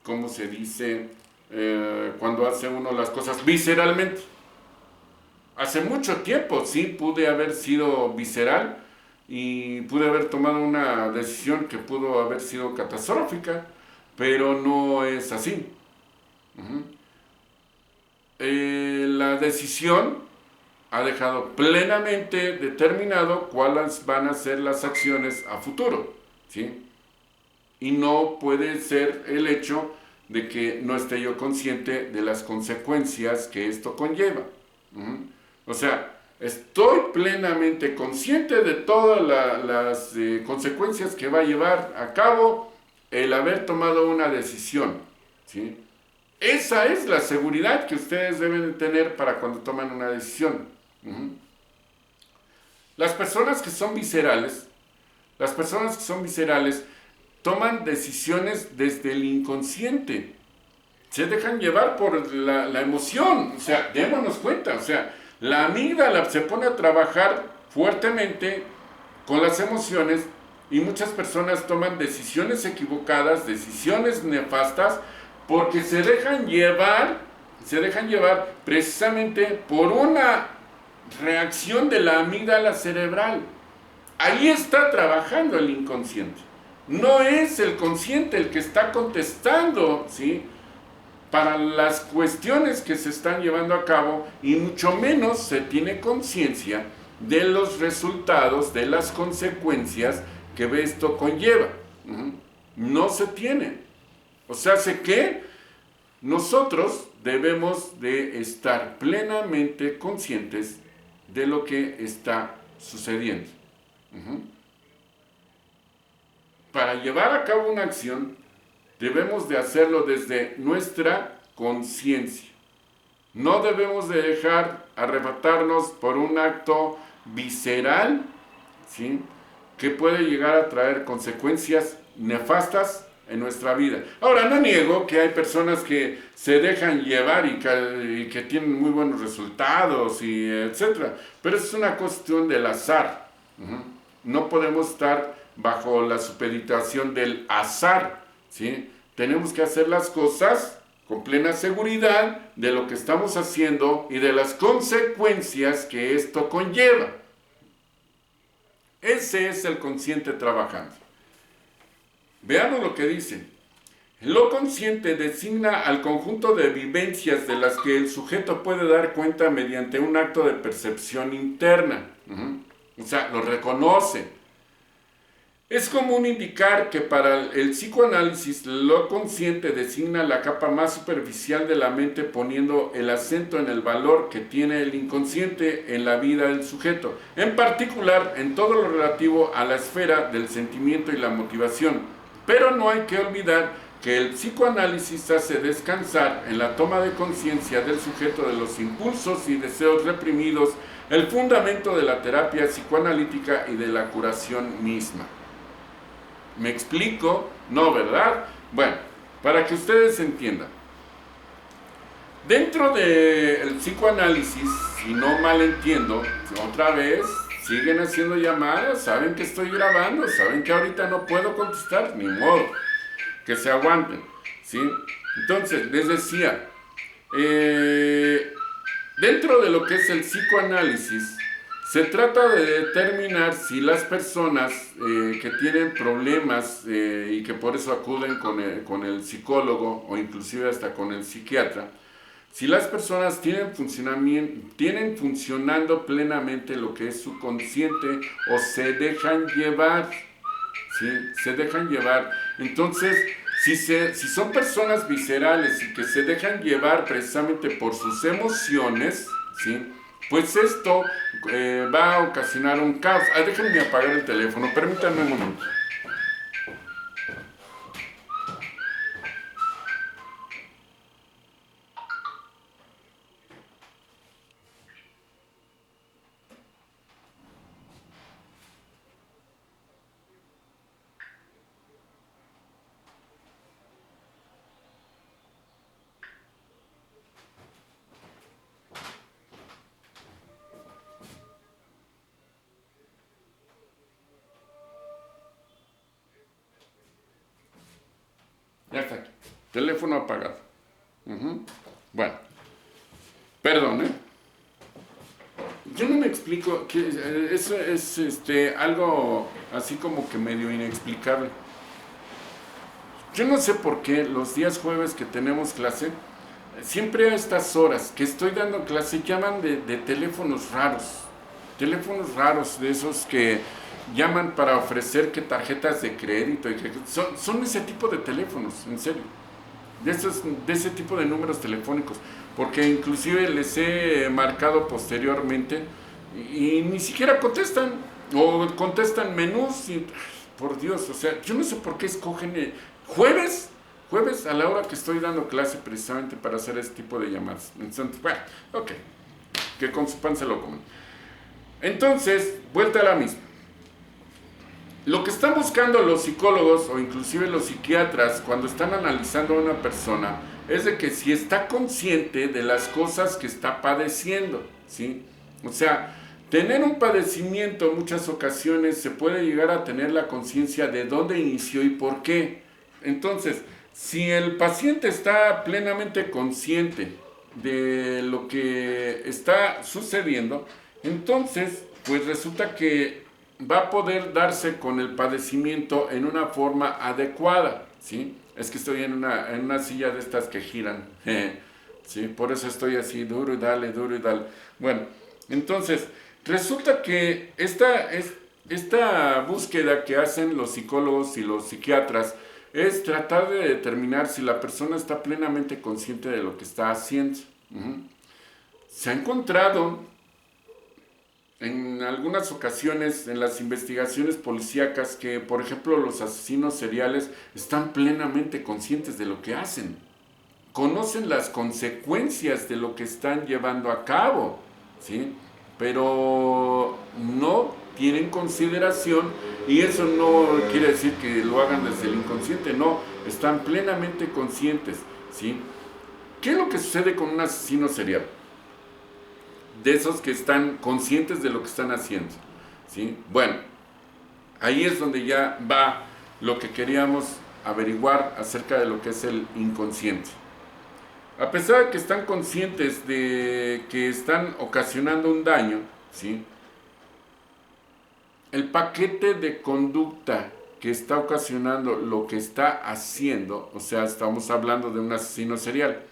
¿cómo se dice? Cuando hace uno las cosas visceralmente. Hace mucho tiempo sí pude haber sido visceral y pude haber tomado una decisión que pudo haber sido catastrófica, pero no es así. La decisión ha dejado plenamente determinado cuáles van a ser las acciones a futuro, ¿sí? Y no puede ser el hecho de que no esté yo consciente de las consecuencias que esto conlleva. O sea, estoy plenamente consciente de todas las consecuencias que va a llevar a cabo el haber tomado una decisión, ¿sí? Esa es la seguridad que ustedes deben tener para cuando toman una decisión. Las personas que son viscerales toman decisiones desde el inconsciente, se dejan llevar por la emoción, o sea, démonos cuenta, o sea, la amígdala se pone a trabajar fuertemente con las emociones y muchas personas toman decisiones equivocadas, decisiones nefastas, porque se dejan llevar precisamente por una reacción de la amígdala cerebral. Ahí está trabajando el inconsciente. No es el consciente el que está contestando, ¿sí?, para las cuestiones que se están llevando a cabo, y mucho menos se tiene conciencia de los resultados, de las consecuencias que esto conlleva. No se tiene. O sea, sé que nosotros debemos de estar plenamente conscientes de lo que está sucediendo. Para llevar a cabo una acción, debemos de hacerlo desde nuestra conciencia. No debemos de dejar arrebatarnos por un acto visceral, ¿sí?, que puede llegar a traer consecuencias nefastas en nuestra vida. Ahora, no niego que hay personas que se dejan llevar y que tienen muy buenos resultados, y etcétera, pero es una cuestión del azar. No podemos estar bajo la supeditación del azar, ¿sí? Tenemos que hacer las cosas con plena seguridad de lo que estamos haciendo y de las consecuencias que esto conlleva. Ese es el consciente trabajando. Veamos lo que dice. Lo consciente designa al conjunto de vivencias de las que el sujeto puede dar cuenta mediante un acto de percepción interna. O sea, lo reconoce. Es común indicar que para el psicoanálisis lo consciente designa la capa más superficial de la mente, poniendo el acento en el valor que tiene el inconsciente en la vida del sujeto, en particular en todo lo relativo a la esfera del sentimiento y la motivación. Pero no hay que olvidar que el psicoanálisis hace descansar en la toma de conciencia del sujeto de los impulsos y deseos reprimidos el fundamento de la terapia psicoanalítica y de la curación misma. ¿Me explico? No, ¿verdad? Bueno, para que ustedes entiendan. Dentro del psicoanálisis, si no mal entiendo, otra vez siguen haciendo llamadas, saben que estoy grabando, saben que ahorita no puedo contestar, ni modo, que se aguanten, ¿sí? Entonces, les decía, dentro de lo que es el psicoanálisis, se trata de determinar si las personas que tienen problemas y que por eso acuden con el psicólogo o inclusive hasta con el psiquiatra, si las personas tienen funcionando plenamente lo que es su consciente o se dejan llevar, ¿sí? Se dejan llevar. Entonces, si son personas viscerales y que se dejan llevar precisamente por sus emociones, ¿sí? Pues esto va a ocasionar un caos. Déjenme apagar el teléfono, permítanme un momento. Ya está aquí. Teléfono apagado. Bueno, perdón, ¿eh? Yo no me explico, que eso es algo así como que medio inexplicable. Yo no sé por qué los días jueves que tenemos clase, siempre a estas horas que estoy dando clase llaman de teléfonos raros de esos que llaman para ofrecer que tarjetas de crédito y que son ese tipo de teléfonos, en serio, de ese tipo de números telefónicos, porque inclusive les he marcado posteriormente y ni siquiera contestan o contestan menús y por Dios, o sea, yo no sé por qué escogen jueves a la hora que estoy dando clase precisamente para hacer este tipo de llamadas. Entonces, bueno, ok, que con su pan se lo comen. Entonces, vuelta a la misma. Lo que están buscando los psicólogos o inclusive los psiquiatras cuando están analizando a una persona es de que si está consciente de las cosas que está padeciendo, ¿sí? O sea, tener un padecimiento en muchas ocasiones se puede llegar a tener la conciencia de dónde inició y por qué. Entonces, si el paciente está plenamente consciente de lo que está sucediendo, entonces, pues resulta que va a poder darse con el padecimiento en una forma adecuada, ¿sí? Es que estoy en una silla de estas que giran, ¿sí? Por eso estoy así, duro y dale, duro y dale. Bueno, entonces, resulta que esta búsqueda que hacen los psicólogos y los psiquiatras es tratar de determinar si la persona está plenamente consciente de lo que está haciendo. Se ha encontrado en algunas ocasiones en las investigaciones policíacas que, por ejemplo, los asesinos seriales están plenamente conscientes de lo que hacen. Conocen las consecuencias de lo que están llevando a cabo, ¿sí? Pero no tienen consideración, y eso no quiere decir que lo hagan desde el inconsciente, no, están plenamente conscientes, ¿sí? ¿Qué es lo que sucede con un asesino serial? De esos que están conscientes de lo que están haciendo, ¿sí? Bueno, ahí es donde ya va lo que queríamos averiguar acerca de lo que es el inconsciente. A pesar de que están conscientes de que están ocasionando un daño, ¿sí? El paquete de conducta que está ocasionando lo que está haciendo, o sea, estamos hablando de un asesino serial,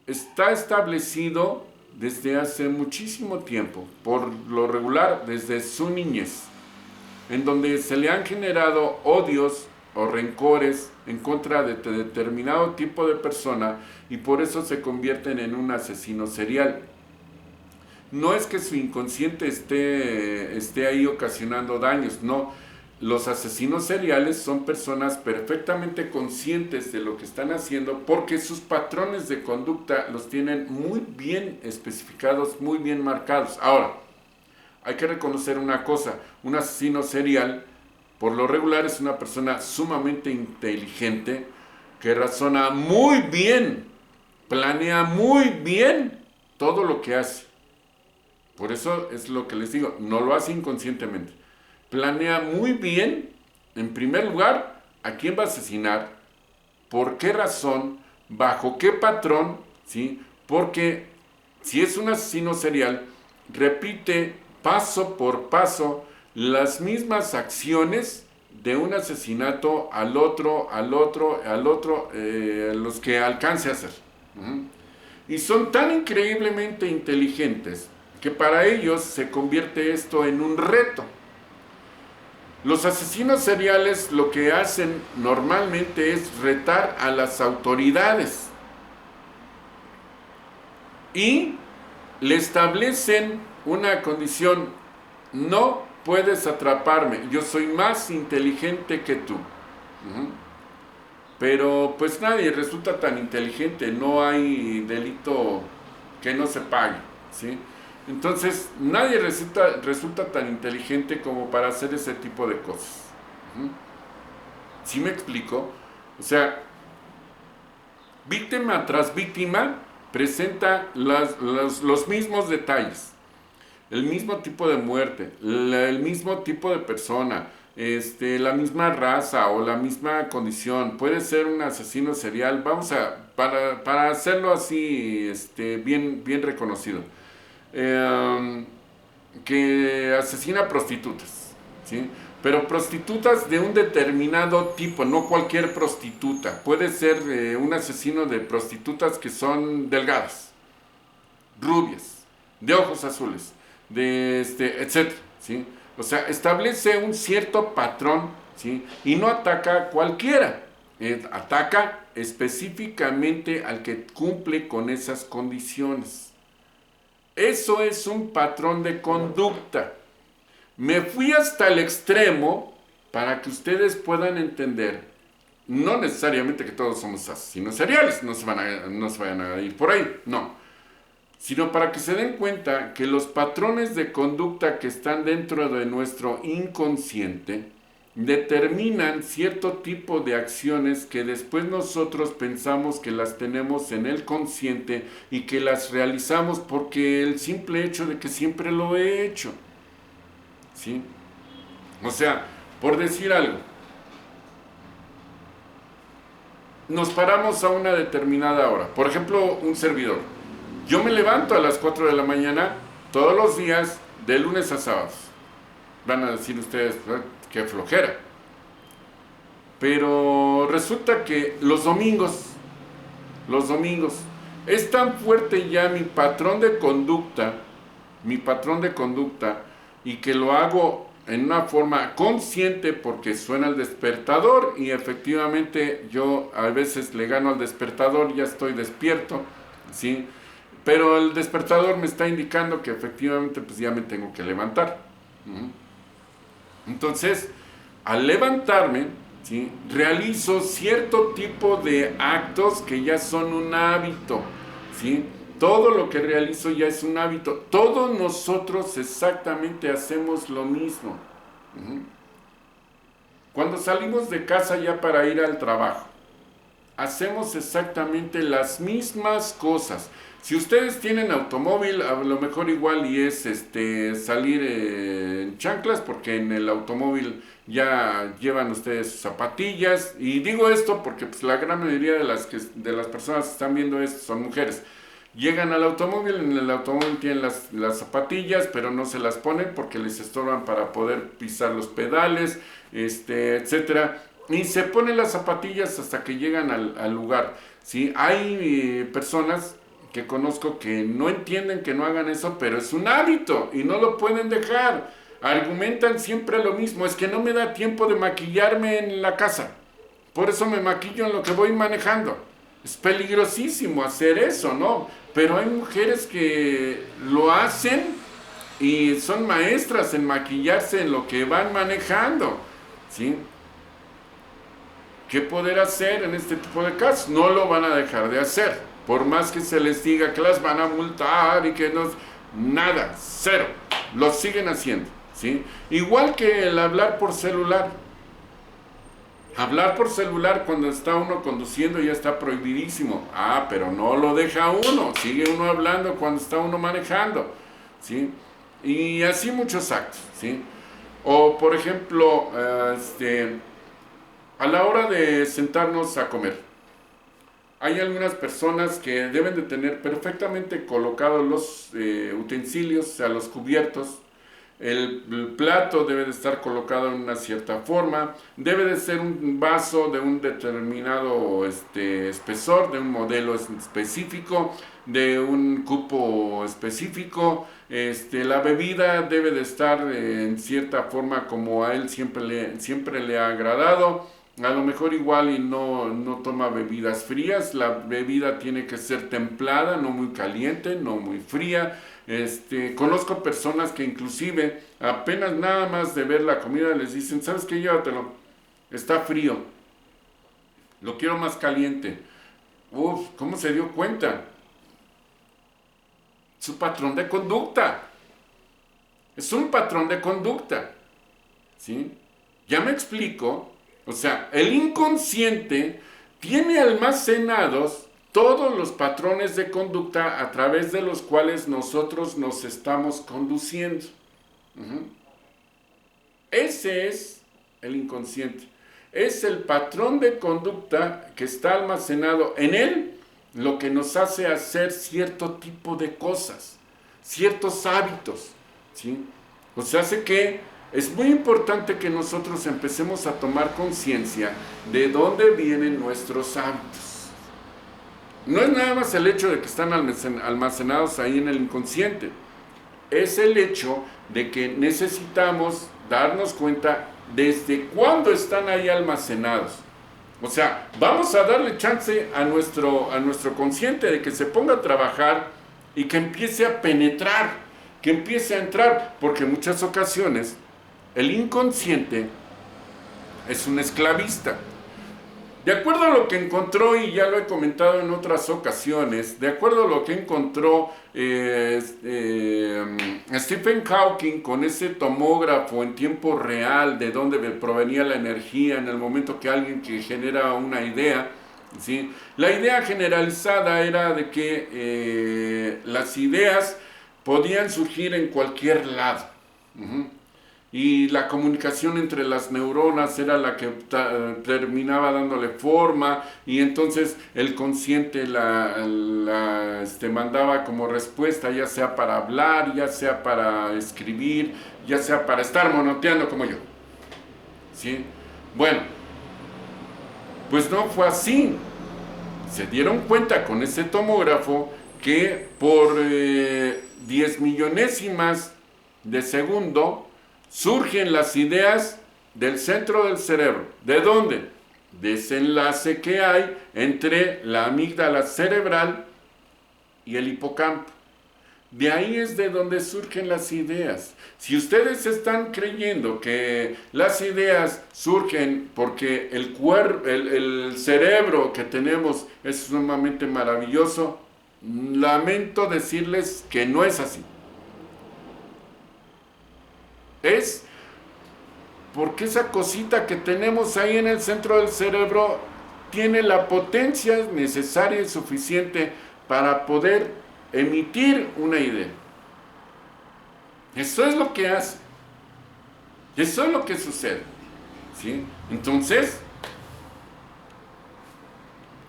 está establecido desde hace muchísimo tiempo, por lo regular desde su niñez, en donde se le han generado odios o rencores en contra de determinado tipo de persona y por eso se convierten en un asesino serial. No es que su inconsciente esté ahí ocasionando daños, no. los asesinos seriales son personas perfectamente conscientes de lo que están haciendo porque sus patrones de conducta los tienen muy bien especificados, muy bien marcados. Ahora, hay que reconocer una cosa, un asesino serial por lo regular es una persona sumamente inteligente que razona muy bien, planea muy bien todo lo que hace. Por eso es lo que les digo, no lo hace inconscientemente. Planea muy bien, en primer lugar, a quién va a asesinar, por qué razón, bajo qué patrón, ¿sí? Porque si es un asesino serial, repite paso por paso las mismas acciones de un asesinato al otro, los que alcance a hacer. Y son tan increíblemente inteligentes que para ellos se convierte esto en un reto. Los asesinos seriales lo que hacen normalmente es retar a las autoridades y le establecen una condición: no puedes atraparme, yo soy más inteligente que tú. Pero pues nadie resulta tan inteligente, no hay delito que no se pague, ¿sí? Entonces nadie resulta tan inteligente como para hacer ese tipo de cosas. ¿Sí me explico? O sea, víctima tras víctima presenta los mismos detalles, el mismo tipo de muerte, el mismo tipo de persona, la misma raza o la misma condición. Puede ser un asesino serial, para hacerlo así, bien reconocido, que asesina prostitutas, ¿sí? Pero prostitutas de un determinado tipo, no cualquier prostituta. Puede ser un asesino de prostitutas que son delgadas, rubias, de ojos azules, etcétera, ¿sí? O sea, establece un cierto patrón, ¿sí? Y no ataca a cualquiera, ataca específicamente al que cumple con esas condiciones. Eso es un patrón de conducta. Me fui hasta el extremo para que ustedes puedan entender, no necesariamente que todos somos asesinos seriales, no se vayan a ir por ahí, no, sino para que se den cuenta que los patrones de conducta que están dentro de nuestro inconsciente determinan cierto tipo de acciones que después nosotros pensamos que las tenemos en el consciente y que las realizamos porque el simple hecho de que siempre lo he hecho, ¿sí? O sea, por decir algo, nos paramos a una determinada hora, por ejemplo, un servidor. Yo me levanto a las 4 de la mañana todos los días, de lunes a sábados. Van a decir ustedes, qué flojera. Pero resulta que los domingos, es tan fuerte ya mi patrón de conducta, y que lo hago en una forma consciente porque suena el despertador y efectivamente yo a veces le gano al despertador, ya estoy despierto, ¿sí? Pero el despertador me está indicando que efectivamente pues ya me tengo que levantar. Entonces, al levantarme, ¿sí?, realizo cierto tipo de actos que ya son un hábito, ¿sí? Todo lo que realizo ya es un hábito. Todos nosotros exactamente hacemos lo mismo. Cuando salimos de casa ya para ir al trabajo, hacemos exactamente las mismas cosas. Si ustedes tienen automóvil, a lo mejor igual y es salir en chanclas, porque en el automóvil ya llevan ustedes sus zapatillas. Y digo esto porque pues, la gran mayoría de las personas que están viendo esto son mujeres. Llegan al automóvil, en el automóvil tienen las zapatillas, pero no se las ponen porque les estorban para poder pisar los pedales, etcétera. Y se ponen las zapatillas hasta que llegan al lugar, ¿sí? Hay personas que conozco que no entienden que no hagan eso, pero es un hábito y no lo pueden dejar. Argumentan siempre lo mismo: es que no me da tiempo de maquillarme en la casa, por eso me maquillo en lo que voy manejando. Es peligrosísimo hacer eso, ¿no? Pero hay mujeres que lo hacen y son maestras en maquillarse en lo que van manejando. ¿sí? ¿Qué poder hacer en este tipo de casos? No lo van a dejar de hacer. Por más que se les diga que las van a multar y que no... Nada, cero. Lo siguen haciendo, ¿sí? Igual que el hablar por celular. Hablar por celular cuando está uno conduciendo ya está prohibidísimo. Ah, pero no lo deja uno. Sigue uno hablando cuando está uno manejando, ¿sí? Y así muchos actos, ¿sí? O, por ejemplo, a la hora de sentarnos a comer, hay algunas personas que deben de tener perfectamente colocados los utensilios, o sea, los cubiertos. El plato debe de estar colocado en una cierta forma, debe de ser un vaso de un determinado espesor, de un modelo específico, de un cupo específico. La bebida debe de estar en cierta forma como a él siempre le ha agradado. A lo mejor igual y no toma bebidas frías, la bebida tiene que ser templada, no muy caliente, no muy fría. Conozco personas que inclusive apenas nada más de ver la comida les dicen, ¿sabes qué? Llévatelo, está frío, lo quiero más caliente. Uf, ¿cómo se dio cuenta? Su patrón de conducta. Es un patrón de conducta, ¿sí? Ya me explico. O sea, el inconsciente tiene almacenados todos los patrones de conducta a través de los cuales nosotros nos estamos conduciendo. Ese es el inconsciente. Es el patrón de conducta que está almacenado en él, lo que nos hace hacer cierto tipo de cosas, ciertos hábitos, ¿sí? O sea, hace que es muy importante que nosotros empecemos a tomar conciencia de dónde vienen nuestros hábitos. No es nada más el hecho de que están almacenados ahí en el inconsciente. Es el hecho de que necesitamos darnos cuenta desde cuándo están ahí almacenados. O sea, vamos a darle chance a nuestro consciente de que se ponga a trabajar y que empiece a penetrar, que empiece a entrar, porque en muchas ocasiones el inconsciente es un esclavista. De acuerdo a lo que encontró, y ya lo he comentado en otras ocasiones, de acuerdo a lo que encontró Stephen Hawking con ese tomógrafo en tiempo real de dónde provenía la energía en el momento que alguien que genera una idea, ¿sí? La idea generalizada era de que las ideas podían surgir en cualquier lado. Y la comunicación entre las neuronas era la que terminaba dándole forma, y entonces el consciente mandaba como respuesta, ya sea para hablar, ya sea para escribir, ya sea para estar monoteando como yo, ¿sí? Bueno, pues no fue así. Se dieron cuenta con ese tomógrafo que por 10 millonésimas de segundo surgen las ideas del centro del cerebro. ¿De dónde? De ese enlace que hay entre la amígdala cerebral y el hipocampo. De ahí es de donde surgen las ideas. Si ustedes están creyendo que las ideas surgen porque el cerebro que tenemos es sumamente maravilloso, lamento decirles que no es así. Es porque esa cosita que tenemos ahí en el centro del cerebro tiene la potencia necesaria y suficiente para poder emitir una idea. Eso es lo que hace. Eso es lo que sucede, ¿sí? Entonces,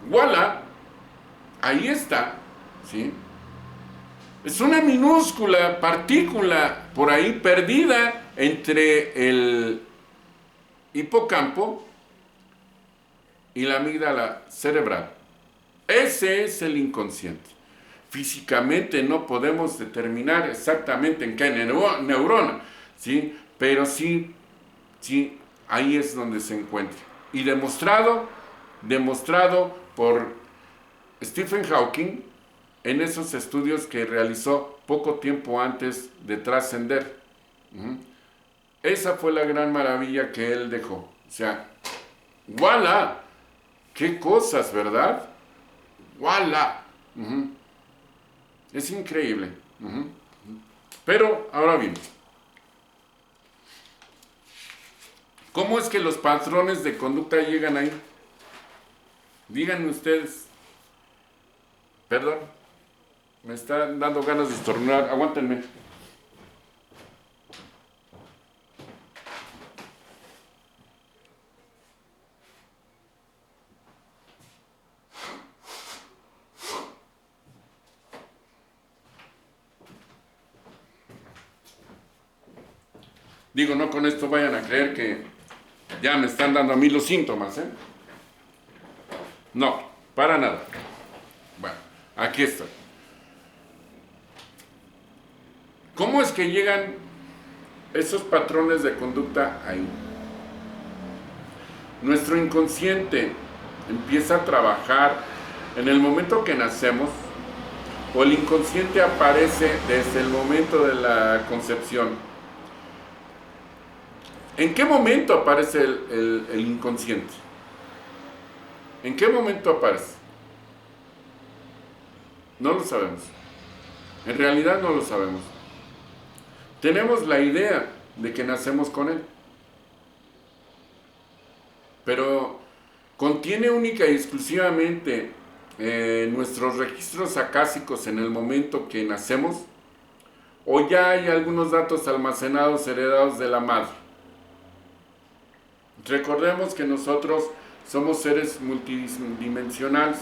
voilà, ahí está, ¿sí? Es una minúscula partícula por ahí perdida entre el hipocampo y la amígdala cerebral. Ese es el inconsciente. Físicamente no podemos determinar exactamente en qué neurona, ¿sí? Pero sí, ahí es donde se encuentra. Y demostrado por Stephen Hawking en esos estudios que realizó poco tiempo antes de trascender. Esa fue la gran maravilla que él dejó. O sea, ¡voilà! ¡Qué cosas, ¿verdad? ¡Voilà! Uh-huh. Es increíble. Uh-huh. Pero, ahora bien, ¿cómo es que los patrones de conducta llegan ahí? Díganme ustedes. Perdón, me están dando ganas de estornudar. Aguántenme. Digo, no con esto vayan a creer que ya me están dando a mí los síntomas, ¿eh? No, para nada. Bueno, aquí estoy. ¿Cómo es que llegan esos patrones de conducta ahí? Nuestro inconsciente empieza a trabajar en el momento que nacemos, o el inconsciente aparece desde el momento de la concepción. ¿En qué momento aparece el inconsciente? ¿En qué momento aparece? No lo sabemos. En realidad no lo sabemos. Tenemos la idea de que nacemos con él. Pero contiene única y exclusivamente nuestros registros acásicos en el momento que nacemos, o ya hay algunos datos almacenados heredados de la madre. Recordemos que nosotros somos seres multidimensionales.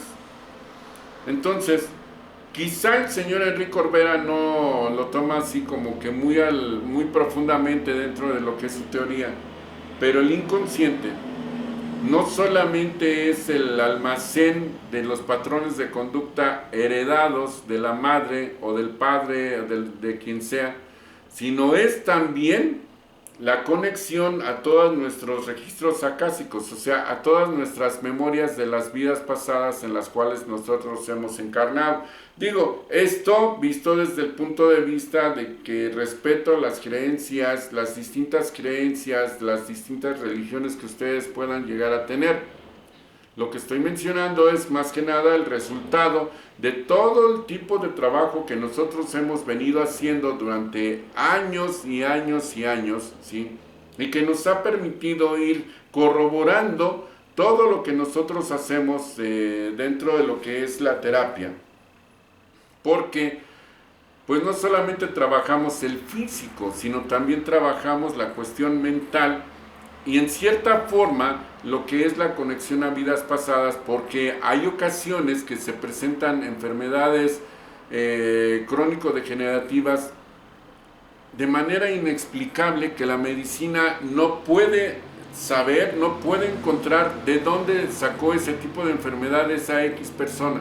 Entonces, quizá el señor Enrique Orbera no lo toma así como que muy profundamente dentro de lo que es su teoría, pero el inconsciente no solamente es el almacén de los patrones de conducta heredados de la madre o del padre o de quien sea, sino es también la conexión a todos nuestros registros acásicos, o sea, a todas nuestras memorias de las vidas pasadas en las cuales nosotros hemos encarnado. Digo, esto visto desde el punto de vista de que respeto las creencias, las distintas creencias, las distintas religiones que ustedes puedan llegar a tener. Lo que estoy mencionando es más que nada el resultado de todo el tipo de trabajo que nosotros hemos venido haciendo durante años y años y años, ¿sí? Y que nos ha permitido ir corroborando todo lo que nosotros hacemos dentro de lo que es la terapia. Porque pues no solamente trabajamos el físico, sino también trabajamos la cuestión mental y en cierta forma lo que es la conexión a vidas pasadas, porque hay ocasiones que se presentan enfermedades crónico-degenerativas de manera inexplicable que la medicina no puede saber, no puede encontrar de dónde sacó ese tipo de enfermedades a X persona.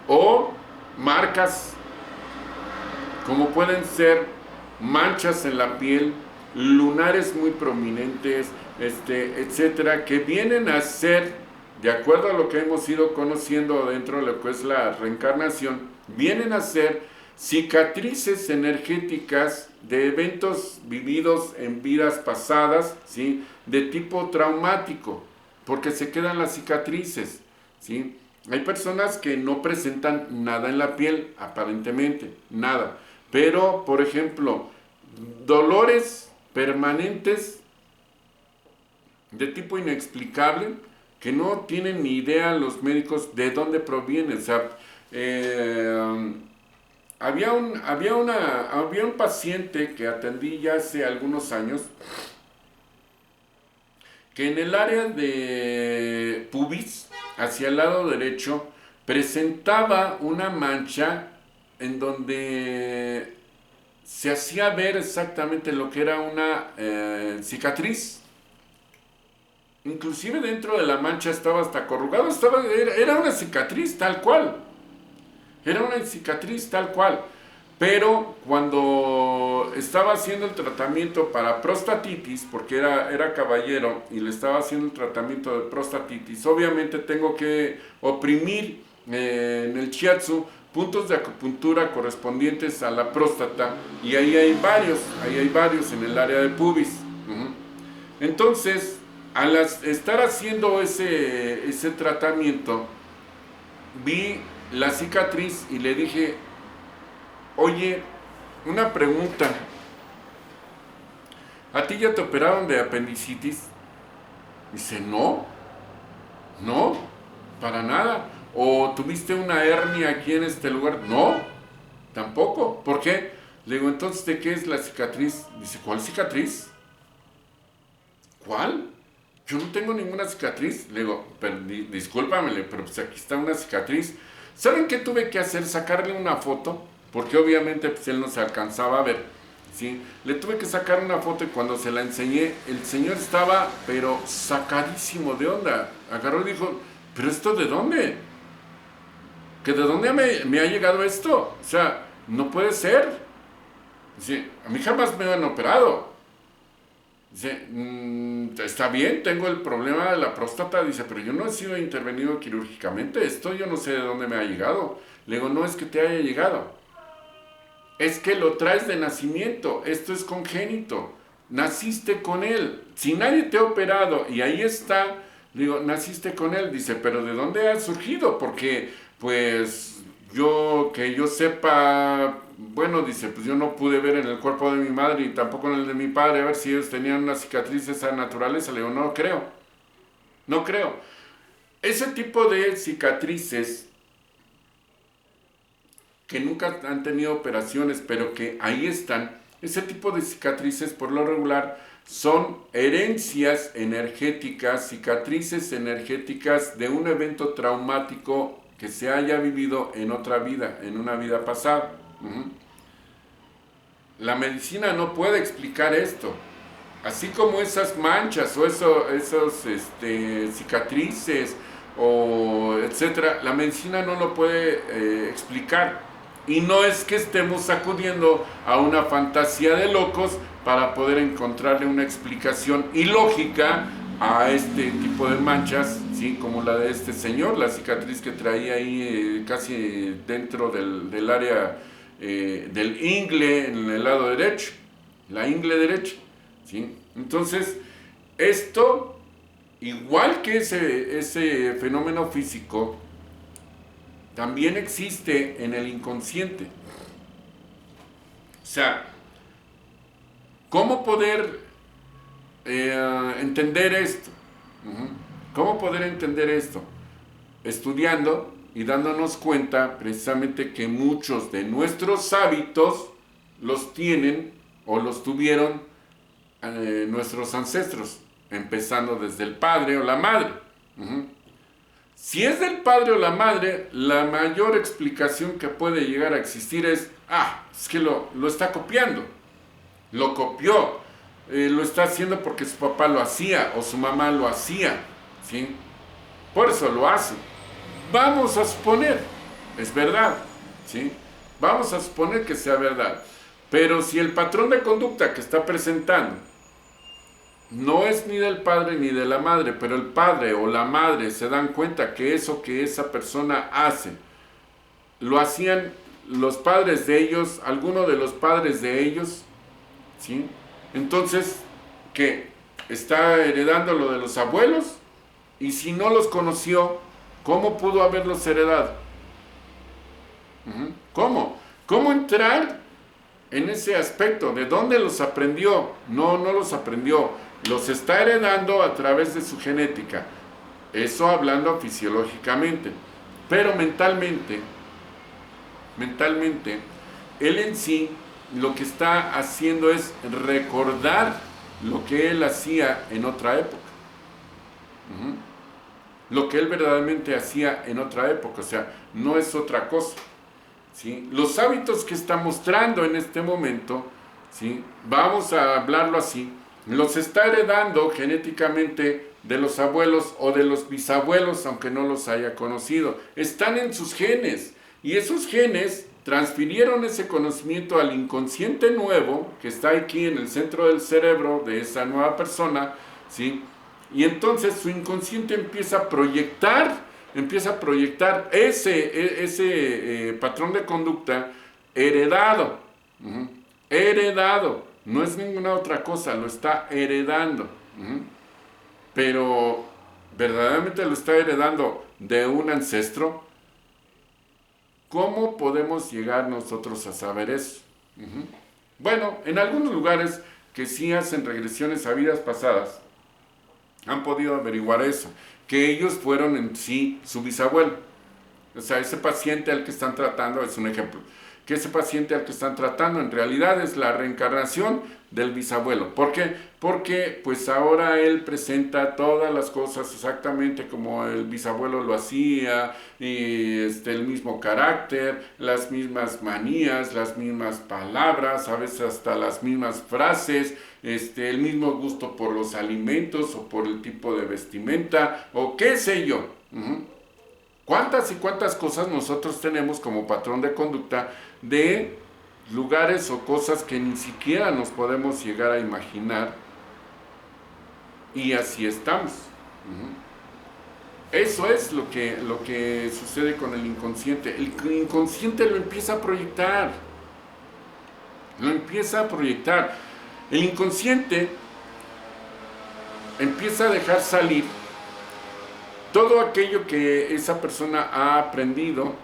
O marcas como pueden ser manchas en la piel, lunares muy prominentes, etcétera, que vienen a ser, de acuerdo a lo que hemos ido conociendo dentro de lo que es la reencarnación, vienen a ser cicatrices energéticas de eventos vividos en vidas pasadas, ¿sí? De tipo traumático, porque se quedan las cicatrices, ¿sí? Hay personas que no presentan nada en la piel, aparentemente, nada, pero, por ejemplo, dolores permanentes de tipo inexplicable que no tienen ni idea los médicos de dónde provienen. O sea, había un paciente que atendí ya hace algunos años que en el área de pubis, hacia el lado derecho, presentaba una mancha en donde se hacía ver exactamente lo que era una cicatriz. Inclusive dentro de la mancha estaba hasta corrugado, era una cicatriz tal cual. Era una cicatriz tal cual. Pero cuando estaba haciendo el tratamiento para prostatitis, porque era caballero y le estaba haciendo el tratamiento de prostatitis, obviamente tengo que oprimir en el shiatsu puntos de acupuntura correspondientes a la próstata, y ahí hay varios en el área de pubis. Entonces, al estar haciendo ese tratamiento, vi la cicatriz y le dije, oye, una pregunta, ¿a ti ya te operaron de apendicitis? Dice, no, para nada. ¿O tuviste una hernia aquí en este lugar? No, tampoco. ¿Por qué? Le digo, entonces, ¿de qué es la cicatriz? Dice, ¿cuál cicatriz? ¿Cuál? Yo no tengo ninguna cicatriz. Le digo, discúlpame, pero pues aquí está una cicatriz. ¿Saben qué tuve que hacer? Sacarle una foto, porque obviamente pues él no se alcanzaba a ver, ¿sí? Le tuve que sacar una foto y cuando se la enseñé, el señor estaba, pero sacadísimo de onda. Agarró y dijo, ¿pero esto de dónde? ¿Que de dónde me ha llegado esto? O sea, no puede ser. Dice, a mí jamás me han operado. Dice, está bien, tengo el problema de la próstata. Dice, pero yo no he sido intervenido quirúrgicamente. Esto yo no sé de dónde me ha llegado. Le digo, no es que te haya llegado. Es que lo traes de nacimiento. Esto es congénito. Naciste con él. Si nadie te ha operado y ahí está, le digo, naciste con él. Dice, pero ¿de dónde ha surgido? Porque, pues, que yo sepa, bueno, dice, pues yo no pude ver en el cuerpo de mi madre y tampoco en el de mi padre, a ver si ellos tenían una cicatriz de esa naturaleza. Le digo, no creo. Ese tipo de cicatrices que nunca han tenido operaciones, pero que ahí están, ese tipo de cicatrices por lo regular son herencias energéticas, cicatrices energéticas de un evento traumático que se haya vivido en otra vida, en una vida pasada. La medicina no puede explicar esto. Así como esas manchas o esos cicatrices o etcétera, la medicina no lo puede explicar. Y no es que estemos acudiendo a una fantasía de locos para poder encontrarle una explicación ilógica a este tipo de manchas, ¿sí? Como la de este señor, la cicatriz que traía ahí casi dentro del área del ingle en el lado derecho, la ingle derecha, ¿sí? Entonces, esto, igual que ese fenómeno físico, también existe en el inconsciente. O sea, ¿cómo poder entender esto? ¿Cómo poder entender esto? Estudiando y dándonos cuenta precisamente que muchos de nuestros hábitos los tienen o los tuvieron nuestros ancestros, empezando desde el padre o la madre. Si es del padre o la madre, la mayor explicación que puede llegar a existir es que lo está copiando, lo copió, lo está haciendo porque su papá lo hacía o su mamá lo hacía, ¿sí? Por eso lo hace. Vamos a suponer, es verdad, ¿sí? Vamos a suponer que sea verdad. Pero si el patrón de conducta que está presentando no es ni del padre ni de la madre, pero el padre o la madre se dan cuenta que eso que esa persona hace, lo hacían los padres de ellos, alguno de los padres de ellos, ¿sí? Entonces, ¿qué? ¿Está heredando lo de los abuelos? Y si no los conoció, ¿cómo pudo haberlos heredado? ¿Cómo? ¿Cómo entrar en ese aspecto? ¿De dónde los aprendió? No los aprendió. Los está heredando a través de su genética. Eso hablando fisiológicamente. Pero mentalmente, él en sí lo que está haciendo es recordar lo que él hacía en otra época. Lo que él verdaderamente hacía en otra época. O sea, no es otra cosa, ¿sí? Los hábitos que está mostrando en este momento, ¿sí? Vamos a hablarlo así, los está heredando genéticamente de los abuelos o de los bisabuelos, aunque no los haya conocido. Están en sus genes y esos genes transfirieron ese conocimiento al inconsciente nuevo que está aquí en el centro del cerebro de esa nueva persona, ¿sí? Y entonces su inconsciente empieza a proyectar empieza a proyectar ese patrón de conducta heredado. Heredado. No es ninguna otra cosa, lo está heredando. Pero, ¿verdaderamente lo está heredando de un ancestro? ¿Cómo podemos llegar nosotros a saber eso? Bueno, en algunos lugares que sí hacen regresiones a vidas pasadas, han podido averiguar eso, que ellos fueron en sí su bisabuelo. O sea, ese paciente al que están tratando, es un ejemplo, que ese paciente al que están tratando en realidad es la reencarnación del bisabuelo. ¿Por qué? Porque pues ahora él presenta todas las cosas exactamente como el bisabuelo lo hacía, y el mismo carácter, las mismas manías, las mismas palabras, a veces hasta las mismas frases, el mismo gusto por los alimentos o por el tipo de vestimenta o qué sé yo. ¿Cuántas y cuántas cosas nosotros tenemos como patrón de conducta de lugares o cosas que ni siquiera nos podemos llegar a imaginar? Y así estamos. Eso es lo que sucede con el inconsciente. El inconsciente lo empieza a proyectar. Lo empieza a proyectar. El inconsciente empieza a dejar salir todo aquello que esa persona ha aprendido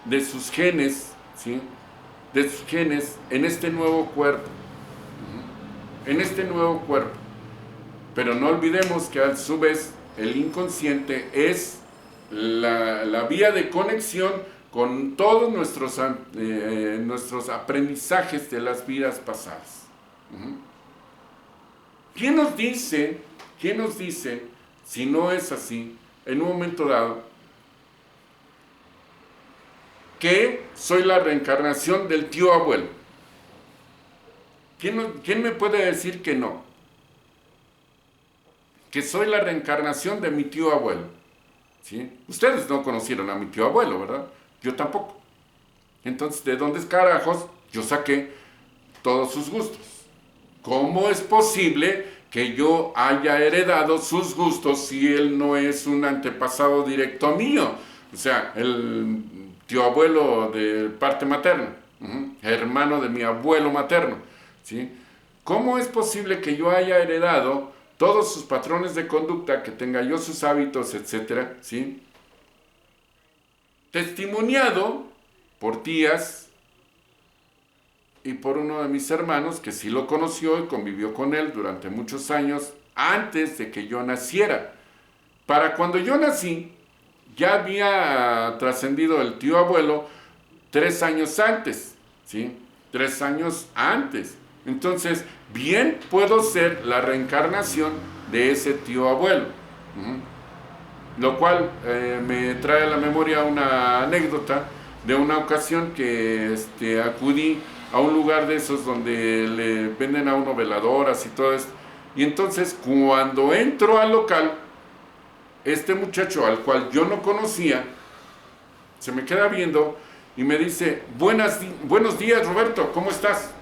de sus genes, ¿sí? De sus genes en este nuevo cuerpo. En este nuevo cuerpo. Pero no olvidemos que a su vez el inconsciente es la vía de conexión con todos nuestros aprendizajes de las vidas pasadas. ¿Quién nos dice, si no es así, en un momento dado, que soy la reencarnación del tío abuelo? ¿Quién me puede decir que no? Que soy la reencarnación de mi tío abuelo. ¿Sí? Ustedes no conocieron a mi tío abuelo, ¿verdad? Yo tampoco. Entonces, ¿de dónde carajos yo saqué todos sus gustos? ¿Cómo es posible que yo haya heredado sus gustos si él no es un antepasado directo mío? O sea, el tío abuelo de parte materna, hermano de mi abuelo materno, ¿sí? ¿Cómo es posible que yo haya heredado todos sus patrones de conducta, que tenga yo sus hábitos, etcétera, ¿sí? Testimoniado por tías y por uno de mis hermanos que sí lo conoció y convivió con él durante muchos años antes de que yo naciera. Para cuando yo nací, ya había trascendido el tío abuelo 3 años antes, ¿sí? 3 años antes. Entonces, bien puedo ser la reencarnación de ese tío abuelo. Lo cual me trae a la memoria una anécdota de una ocasión que acudí a un lugar de esos donde le venden a uno veladoras y todo esto. Y entonces, cuando entro al local, este muchacho al cual yo no conocía, se me queda viendo y me dice: buenos días, Roberto, ¿cómo estás?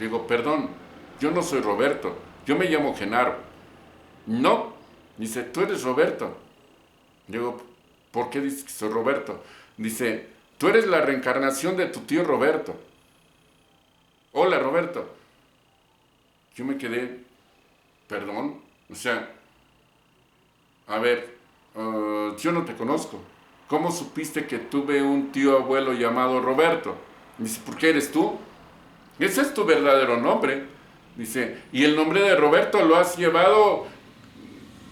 Digo: perdón, yo no soy Roberto, yo me llamo Genaro. No, dice: tú eres Roberto. Digo: ¿por qué dices que soy Roberto? Dice: tú eres la reencarnación de tu tío Roberto. Hola, Roberto. Yo me quedé: perdón, o sea, a ver, yo no te conozco. ¿Cómo supiste que tuve un tío abuelo llamado Roberto? Dice: ¿por qué eres tú? Ese es tu verdadero nombre. Dice: y el nombre de Roberto lo has llevado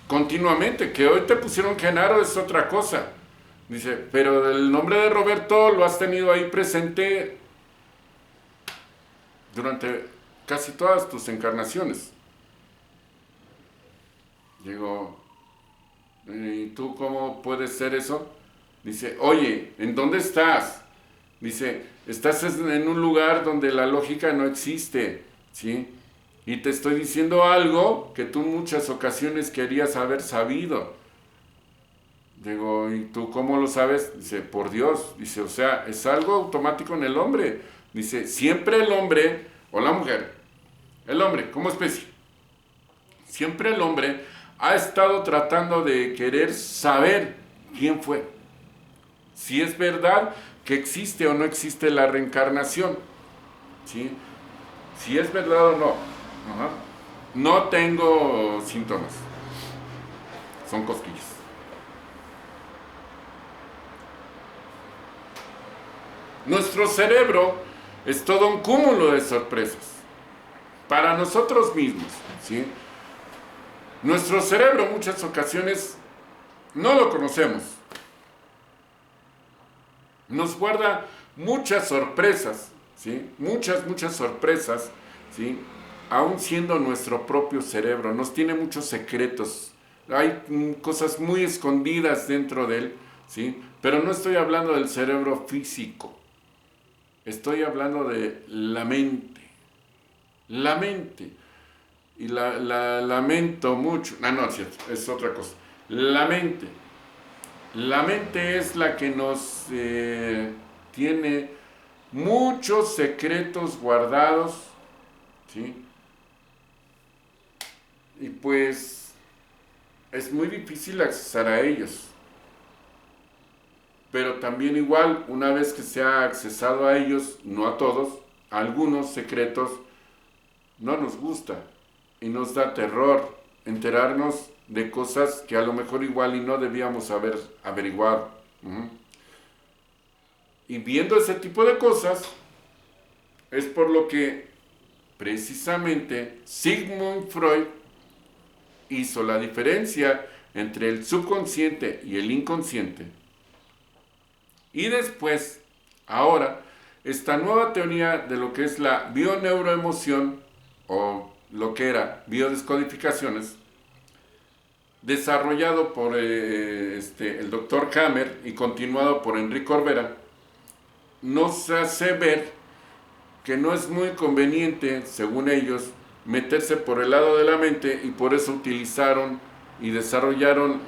continuamente, que hoy te pusieron Genaro es otra cosa. Dice: pero el nombre de Roberto lo has tenido ahí presente durante casi todas tus encarnaciones. Digo: ¿y tú cómo puedes ser eso? Dice: oye, ¿en dónde estás? Dice: estás en un lugar donde la lógica no existe, ¿sí? Y te estoy diciendo algo que tú en muchas ocasiones querías haber sabido. Digo: ¿y tú cómo lo sabes? Dice: por Dios. Dice: o sea, es algo automático en el hombre. Dice: siempre el hombre, o la mujer, el hombre como especie, siempre el hombre ha estado tratando de querer saber quién fue. Si es verdad que existe o no existe la reencarnación. ¿Sí? Si es verdad o no. Ajá. No tengo síntomas. Son cosquillas. Nuestro cerebro es todo un cúmulo de sorpresas. Para nosotros mismos. ¿Sí? Nuestro cerebro en muchas ocasiones no lo conocemos. Nos guarda muchas sorpresas, ¿sí? Muchas sorpresas, ¿sí? Aún siendo nuestro propio cerebro. Nos tiene muchos secretos. Hay cosas muy escondidas dentro de él, ¿sí? Pero no estoy hablando del cerebro físico. Estoy hablando de la mente. La mente. Y la lamento mucho. No, es cierto, es otra cosa. La mente. La mente es la que nos tiene muchos secretos guardados, ¿sí? Y pues es muy difícil accesar a ellos. Pero también igual, una vez que se ha accesado a ellos, no a todos, a algunos secretos, no nos gusta y nos da terror enterarnos de cosas que a lo mejor igual y no debíamos haber averiguado. Y viendo ese tipo de cosas, es por lo que precisamente Sigmund Freud hizo la diferencia entre el subconsciente y el inconsciente. Y después, ahora, esta nueva teoría de lo que es la bioneuroemoción, o lo que era biodescodificaciones, desarrollado por el doctor Hammer y continuado por Enrique Corbera, nos hace ver que no es muy conveniente, según ellos, meterse por el lado de la mente, y por eso utilizaron y desarrollaron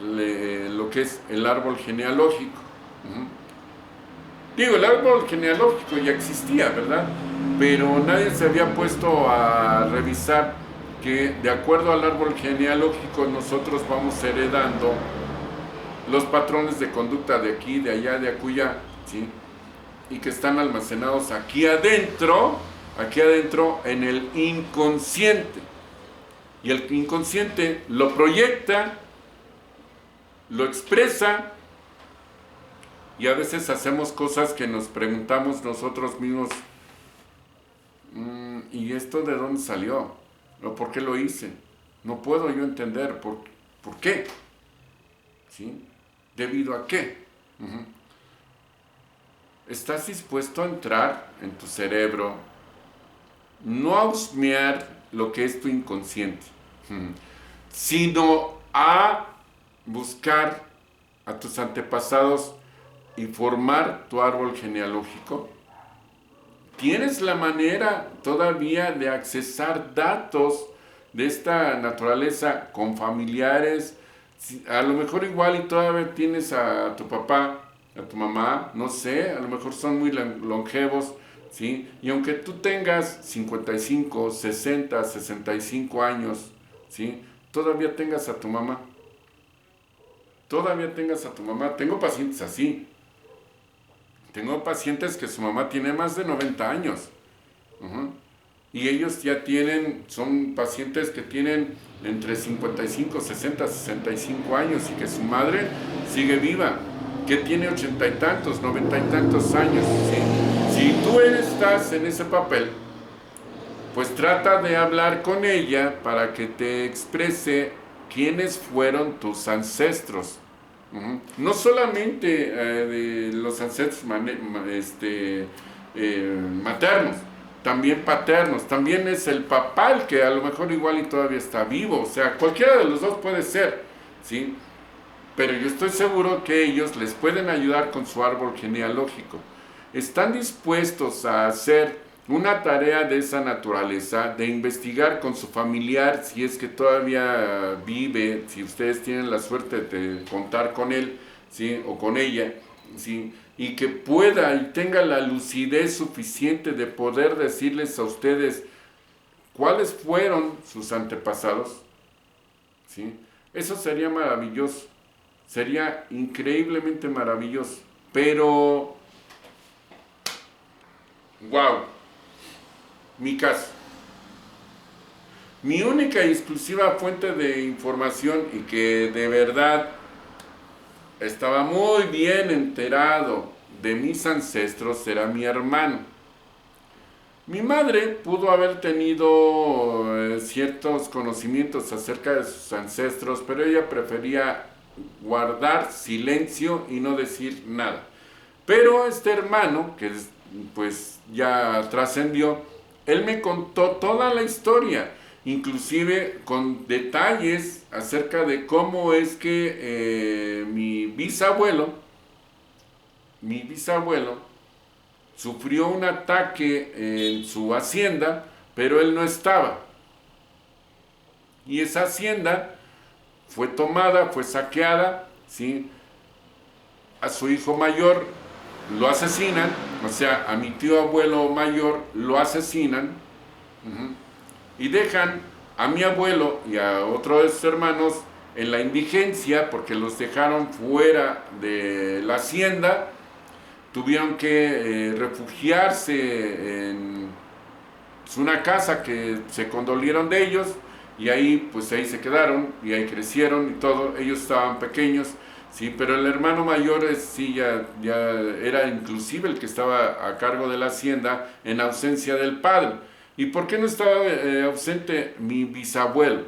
lo que es el árbol genealógico. Digo, el árbol genealógico ya existía, ¿verdad? Pero nadie se había puesto a revisar que de acuerdo al árbol genealógico nosotros vamos heredando los patrones de conducta de aquí, de allá, de acullá, ¿sí? Y que están almacenados aquí adentro en el inconsciente. Y el inconsciente lo proyecta, lo expresa, y a veces hacemos cosas que nos preguntamos nosotros mismos, ¿y esto de dónde salió? ¿O por qué lo hice? No puedo yo entender por qué. ¿Sí? ¿Debido a qué? ¿Estás dispuesto a entrar en tu cerebro? No a husmear lo que es tu inconsciente, sino a buscar a tus antepasados y formar tu árbol genealógico. ¿Tienes la manera todavía de accesar datos de esta naturaleza con familiares? A lo mejor igual y todavía tienes a tu papá, a tu mamá, no sé, a lo mejor son muy longevos, ¿sí? Y aunque tú tengas 55, 60, 65 años, ¿sí? Todavía tengas a tu mamá. Todavía tengas a tu mamá. Tengo pacientes así. Tengo pacientes que su mamá tiene más de 90 años. Y ellos ya son pacientes que tienen entre 55, 60, 65 años y que su madre sigue viva, que tiene 80 y tantos, 90 y tantos años. ¿Sí? Si tú estás en ese papel, pues trata de hablar con ella para que te exprese quiénes fueron tus ancestros. No solamente de los ancestros maternos, también paternos, también es el papá el que a lo mejor igual y todavía está vivo, o sea, cualquiera de los dos puede ser, ¿sí? Pero yo estoy seguro que ellos les pueden ayudar con su árbol genealógico. ¿Están dispuestos a hacer una tarea de esa naturaleza, de investigar con su familiar, si es que todavía vive, si ustedes tienen la suerte de contar con él, ¿sí? O con ella, ¿sí? Y que pueda y tenga la lucidez suficiente de poder decirles a ustedes cuáles fueron sus antepasados, ¿sí? Eso sería maravilloso, sería increíblemente maravilloso, pero, wow, mi caso. Mi única y exclusiva fuente de información y que de verdad estaba muy bien enterado de mis ancestros era mi hermano. Mi madre pudo haber tenido ciertos conocimientos acerca de sus ancestros, pero ella prefería guardar silencio y no decir nada. Pero este hermano, que pues ya trascendió, él me contó toda la historia, inclusive con detalles acerca de cómo es que mi bisabuelo sufrió un ataque en su hacienda, pero él no estaba. Y esa hacienda fue tomada, fue saqueada, ¿sí? A su hijo mayor lo asesinan, o sea, a mi tío abuelo mayor lo asesinan, y dejan a mi abuelo y a otros de sus hermanos en la indigencia porque los dejaron fuera de la hacienda. Tuvieron que refugiarse en una casa que se condolieron de ellos, y ahí pues ahí se quedaron y ahí crecieron y todo. Ellos estaban pequeños, sí, pero el hermano mayor sí ya era inclusive el que estaba a cargo de la hacienda en ausencia del padre. ¿Y por qué no estaba ausente mi bisabuelo?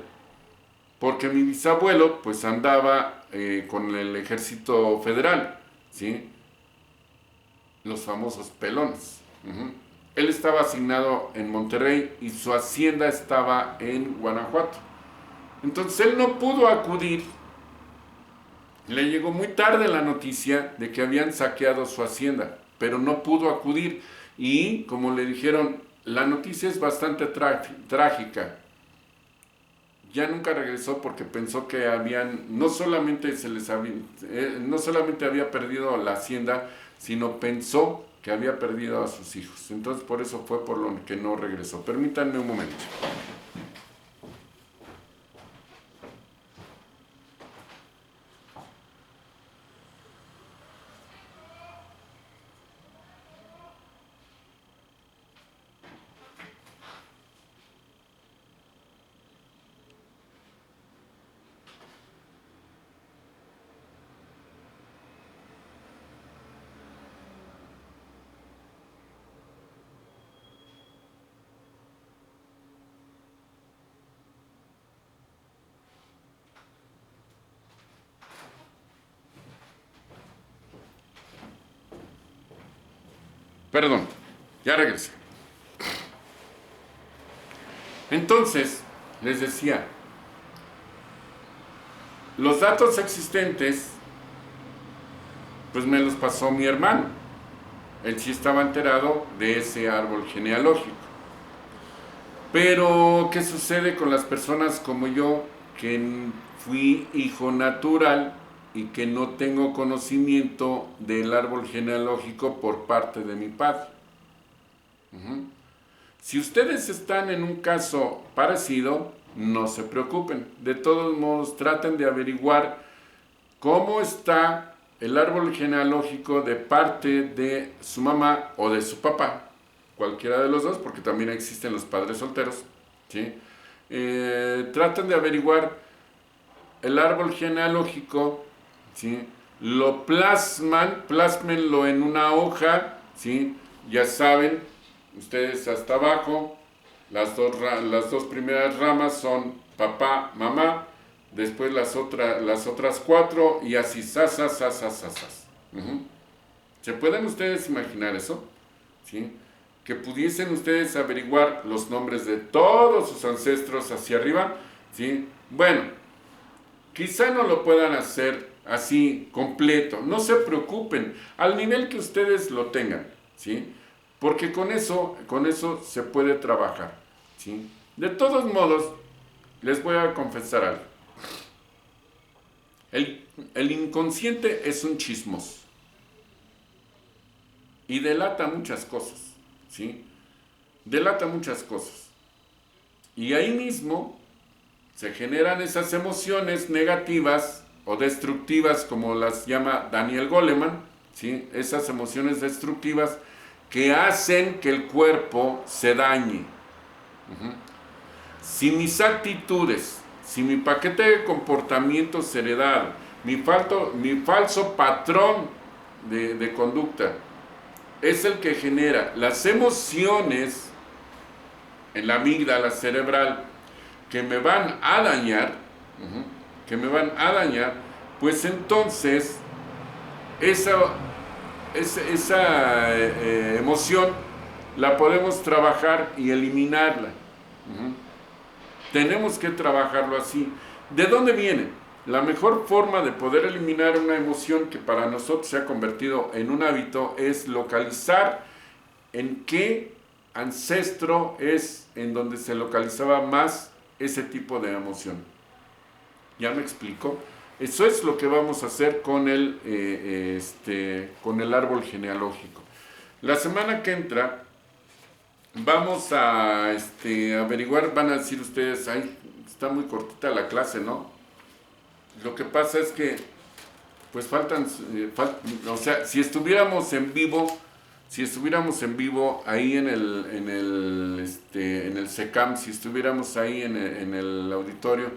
Porque mi bisabuelo pues andaba con el ejército federal, ¿sí? Los famosos pelones. Él estaba asignado en Monterrey y su hacienda estaba en Guanajuato. Entonces él no pudo acudir. Le llegó muy tarde la noticia de que habían saqueado su hacienda, pero no pudo acudir. Y como le dijeron, la noticia es bastante trágica. Ya nunca regresó porque pensó que no solamente no solamente había perdido la hacienda, sino pensó que había perdido a sus hijos. Entonces por eso fue por lo que no regresó. Permítanme un momento. Perdón, ya regresé. Entonces, les decía, los datos existentes, pues me los pasó mi hermano. Él sí estaba enterado de ese árbol genealógico. Pero, ¿qué sucede con las personas como yo, que fui hijo natural y que no tengo conocimiento del árbol genealógico por parte de mi padre? Si ustedes están en un caso parecido, no se preocupen. De todos modos, traten de averiguar cómo está el árbol genealógico de parte de su mamá o de su papá, cualquiera de los dos, porque también existen los padres solteros, ¿sí? Traten de averiguar el árbol genealógico, ¿sí? Lo plásmenlo en una hoja, ¿sí? Ya saben, ustedes hasta abajo, las dos primeras ramas son papá, mamá, después las otras cuatro, y así, sas. ¿Se pueden ustedes imaginar eso? ¿Sí? Que pudiesen ustedes averiguar los nombres de todos sus ancestros hacia arriba, ¿sí? Bueno, quizá no lo puedan hacer así completo, no se preocupen, al nivel que ustedes lo tengan, ¿sí? Porque con eso se puede trabajar, ¿sí? De todos modos, les voy a confesar algo. El inconsciente es un chismoso y delata muchas cosas, ¿sí? Delata muchas cosas. Y ahí mismo Se generan esas emociones negativas o destructivas, como las llama Daniel Goleman, ¿sí? Esas emociones destructivas que hacen que el cuerpo se dañe. Si mis actitudes, si mi paquete de comportamientos heredado, mi falso patrón de conducta es el que genera las emociones en la amígdala cerebral que me van a dañar, pues entonces esa emoción la podemos trabajar y eliminarla. Tenemos que trabajarlo así. ¿De dónde viene? La mejor forma de poder eliminar una emoción que para nosotros se ha convertido en un hábito es localizar en qué ancestro es en donde se localizaba más ese tipo de emoción. ¿Ya me explico? Eso es lo que vamos a hacer con el árbol genealógico. La semana que entra vamos a averiguar, van a decir ustedes, ay, está muy cortita la clase, ¿no? Lo que pasa es que, pues o sea, si estuviéramos en vivo ahí en el SECAM, si estuviéramos ahí en el auditorio,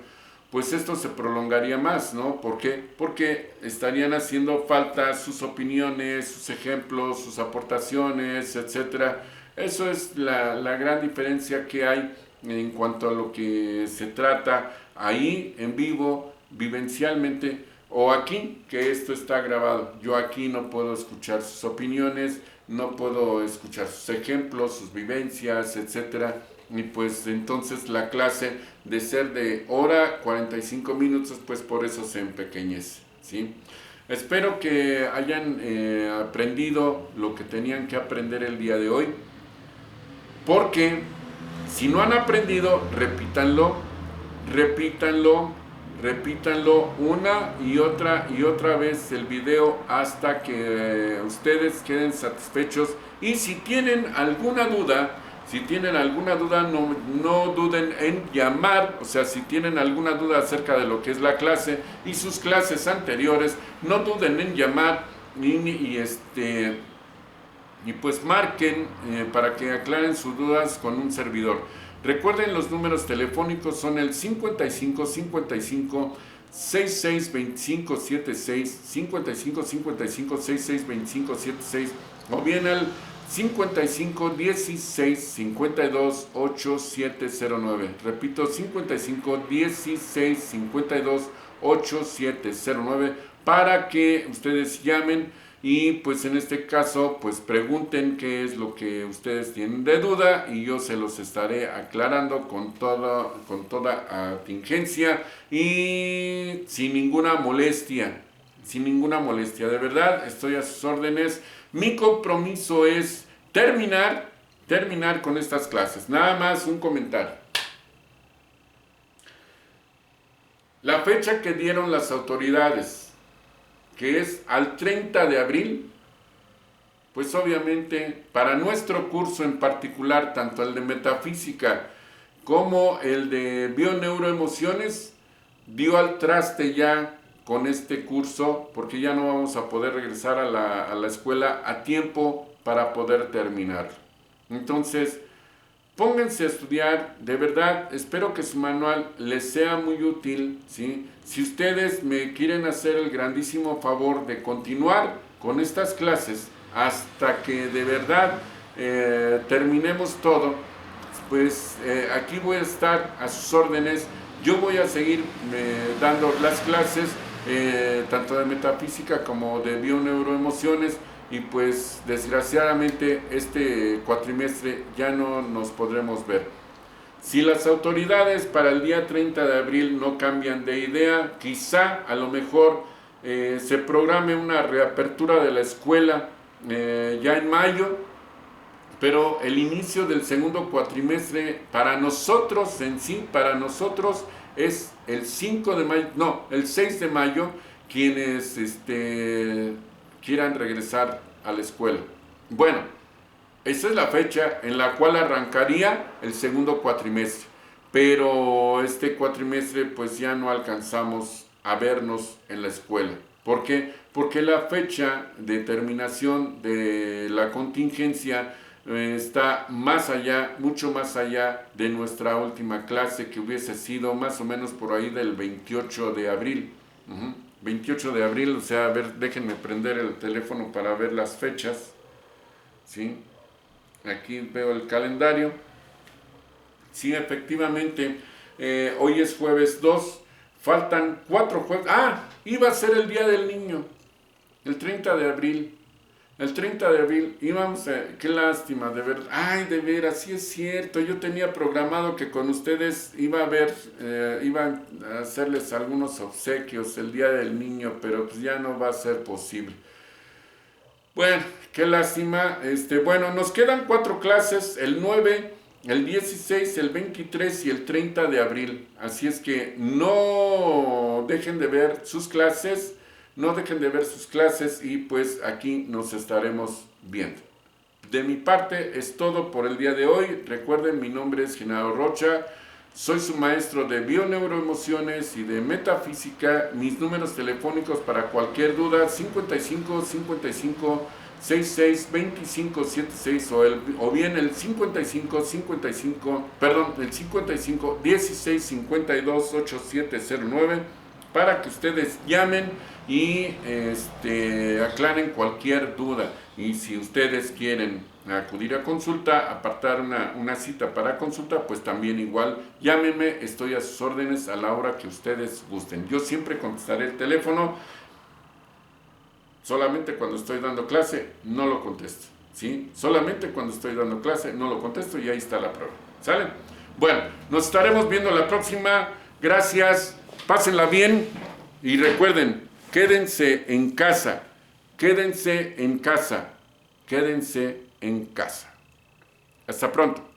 pues esto se prolongaría más, ¿no? ¿Por qué? Porque estarían haciendo falta sus opiniones, sus ejemplos, sus aportaciones, etcétera. Eso es la gran diferencia que hay en cuanto a lo que se trata ahí en vivo, vivencialmente, o aquí, que esto está grabado. Yo aquí no puedo escuchar sus opiniones, no puedo escuchar sus ejemplos, sus vivencias, etcétera. Y pues entonces la clase, de ser de hora 45 minutos, pues por eso se empequeñece, ¿sí? Espero que hayan aprendido lo que tenían que aprender el día de hoy, porque si no han aprendido, repítanlo una y otra vez el video hasta que ustedes queden satisfechos. Y si tienen alguna duda, no duden en llamar. O sea, si tienen alguna duda acerca de lo que es la clase y sus clases anteriores, no duden en llamar y pues marquen para que aclaren sus dudas con un servidor. Recuerden, los números telefónicos son el 55 55 66 25 76, 55 55 66 25 76, o bien el 55 16 52 8709. Repito, 55 16 52 8709, para que ustedes llamen y pues en este caso pues pregunten qué es lo que ustedes tienen de duda, y yo se los estaré aclarando con toda atingencia y sin ninguna molestia. De verdad, estoy a sus órdenes. Mi compromiso es terminar con estas clases. Nada más un comentario. La fecha que dieron las autoridades, que es al 30 de abril, pues obviamente para nuestro curso en particular, tanto el de metafísica como el de bioneuroemociones, dio al traste ya con este curso, porque ya no vamos a poder regresar a la escuela a tiempo para poder terminar. Entonces, pónganse a estudiar, de verdad, espero que su manual les sea muy útil, ¿sí? Si ustedes me quieren hacer el grandísimo favor de continuar con estas clases hasta que de verdad terminemos todo, pues aquí voy a estar a sus órdenes. Yo voy a seguir dando las clases, tanto de metafísica como de bioneuroemociones. Y pues desgraciadamente este cuatrimestre ya no nos podremos ver. Si las autoridades para el día 30 de abril no cambian de idea, quizá a lo mejor se programe una reapertura de la escuela ya en mayo, pero el inicio del segundo cuatrimestre para nosotros es el 5 de mayo, no, el 6 de mayo, quienes quieran regresar a la escuela. Bueno, esa es la fecha en la cual arrancaría el segundo cuatrimestre. pero este cuatrimestre pues ya no alcanzamos a vernos en la escuela. ¿Por qué? Porque la fecha de terminación de la contingencia está más allá, mucho más allá de nuestra última clase, que hubiese sido más o menos por ahí del 28 de abril. 28 de abril, o sea, a ver, déjenme prender el teléfono para ver las fechas. ¿Sí? Aquí veo el calendario. Sí, efectivamente, hoy es jueves 2, faltan 4 jueves. Ah, iba a ser el Día del Niño, el 30 de abril. El 30 de abril íbamos a... Qué lástima, de verdad. Ay, de veras, sí es cierto. Yo tenía programado que con ustedes iba a ver, iba a hacerles algunos obsequios el Día del Niño, pero pues ya no va a ser posible. Bueno, qué lástima. Bueno, nos quedan 4 clases, el 9, el 16, el 23 y el 30 de abril. Así es que no dejen de ver sus clases. No dejen de ver sus clases y pues aquí nos estaremos viendo. De mi parte es todo por el día de hoy. Recuerden, mi nombre es Genaro Rocha. Soy su maestro de bioneuroemociones y de metafísica. Mis números telefónicos para cualquier duda: 55 55 66 25 76 o bien el 55 16 52 8709 para que ustedes llamen y aclaren cualquier duda. Y si ustedes quieren acudir a consulta, apartar una cita para consulta, pues también igual llámenme, estoy a sus órdenes a la hora que ustedes gusten. Yo siempre contestaré el teléfono, solamente cuando estoy dando clase no lo contesto, ¿sí? Solamente cuando estoy dando clase no lo contesto y ahí está la prueba, ¿sale? Bueno, nos estaremos viendo la próxima. Gracias, pásenla bien y recuerden, quédense en casa, quédense en casa, quédense en casa. Hasta pronto.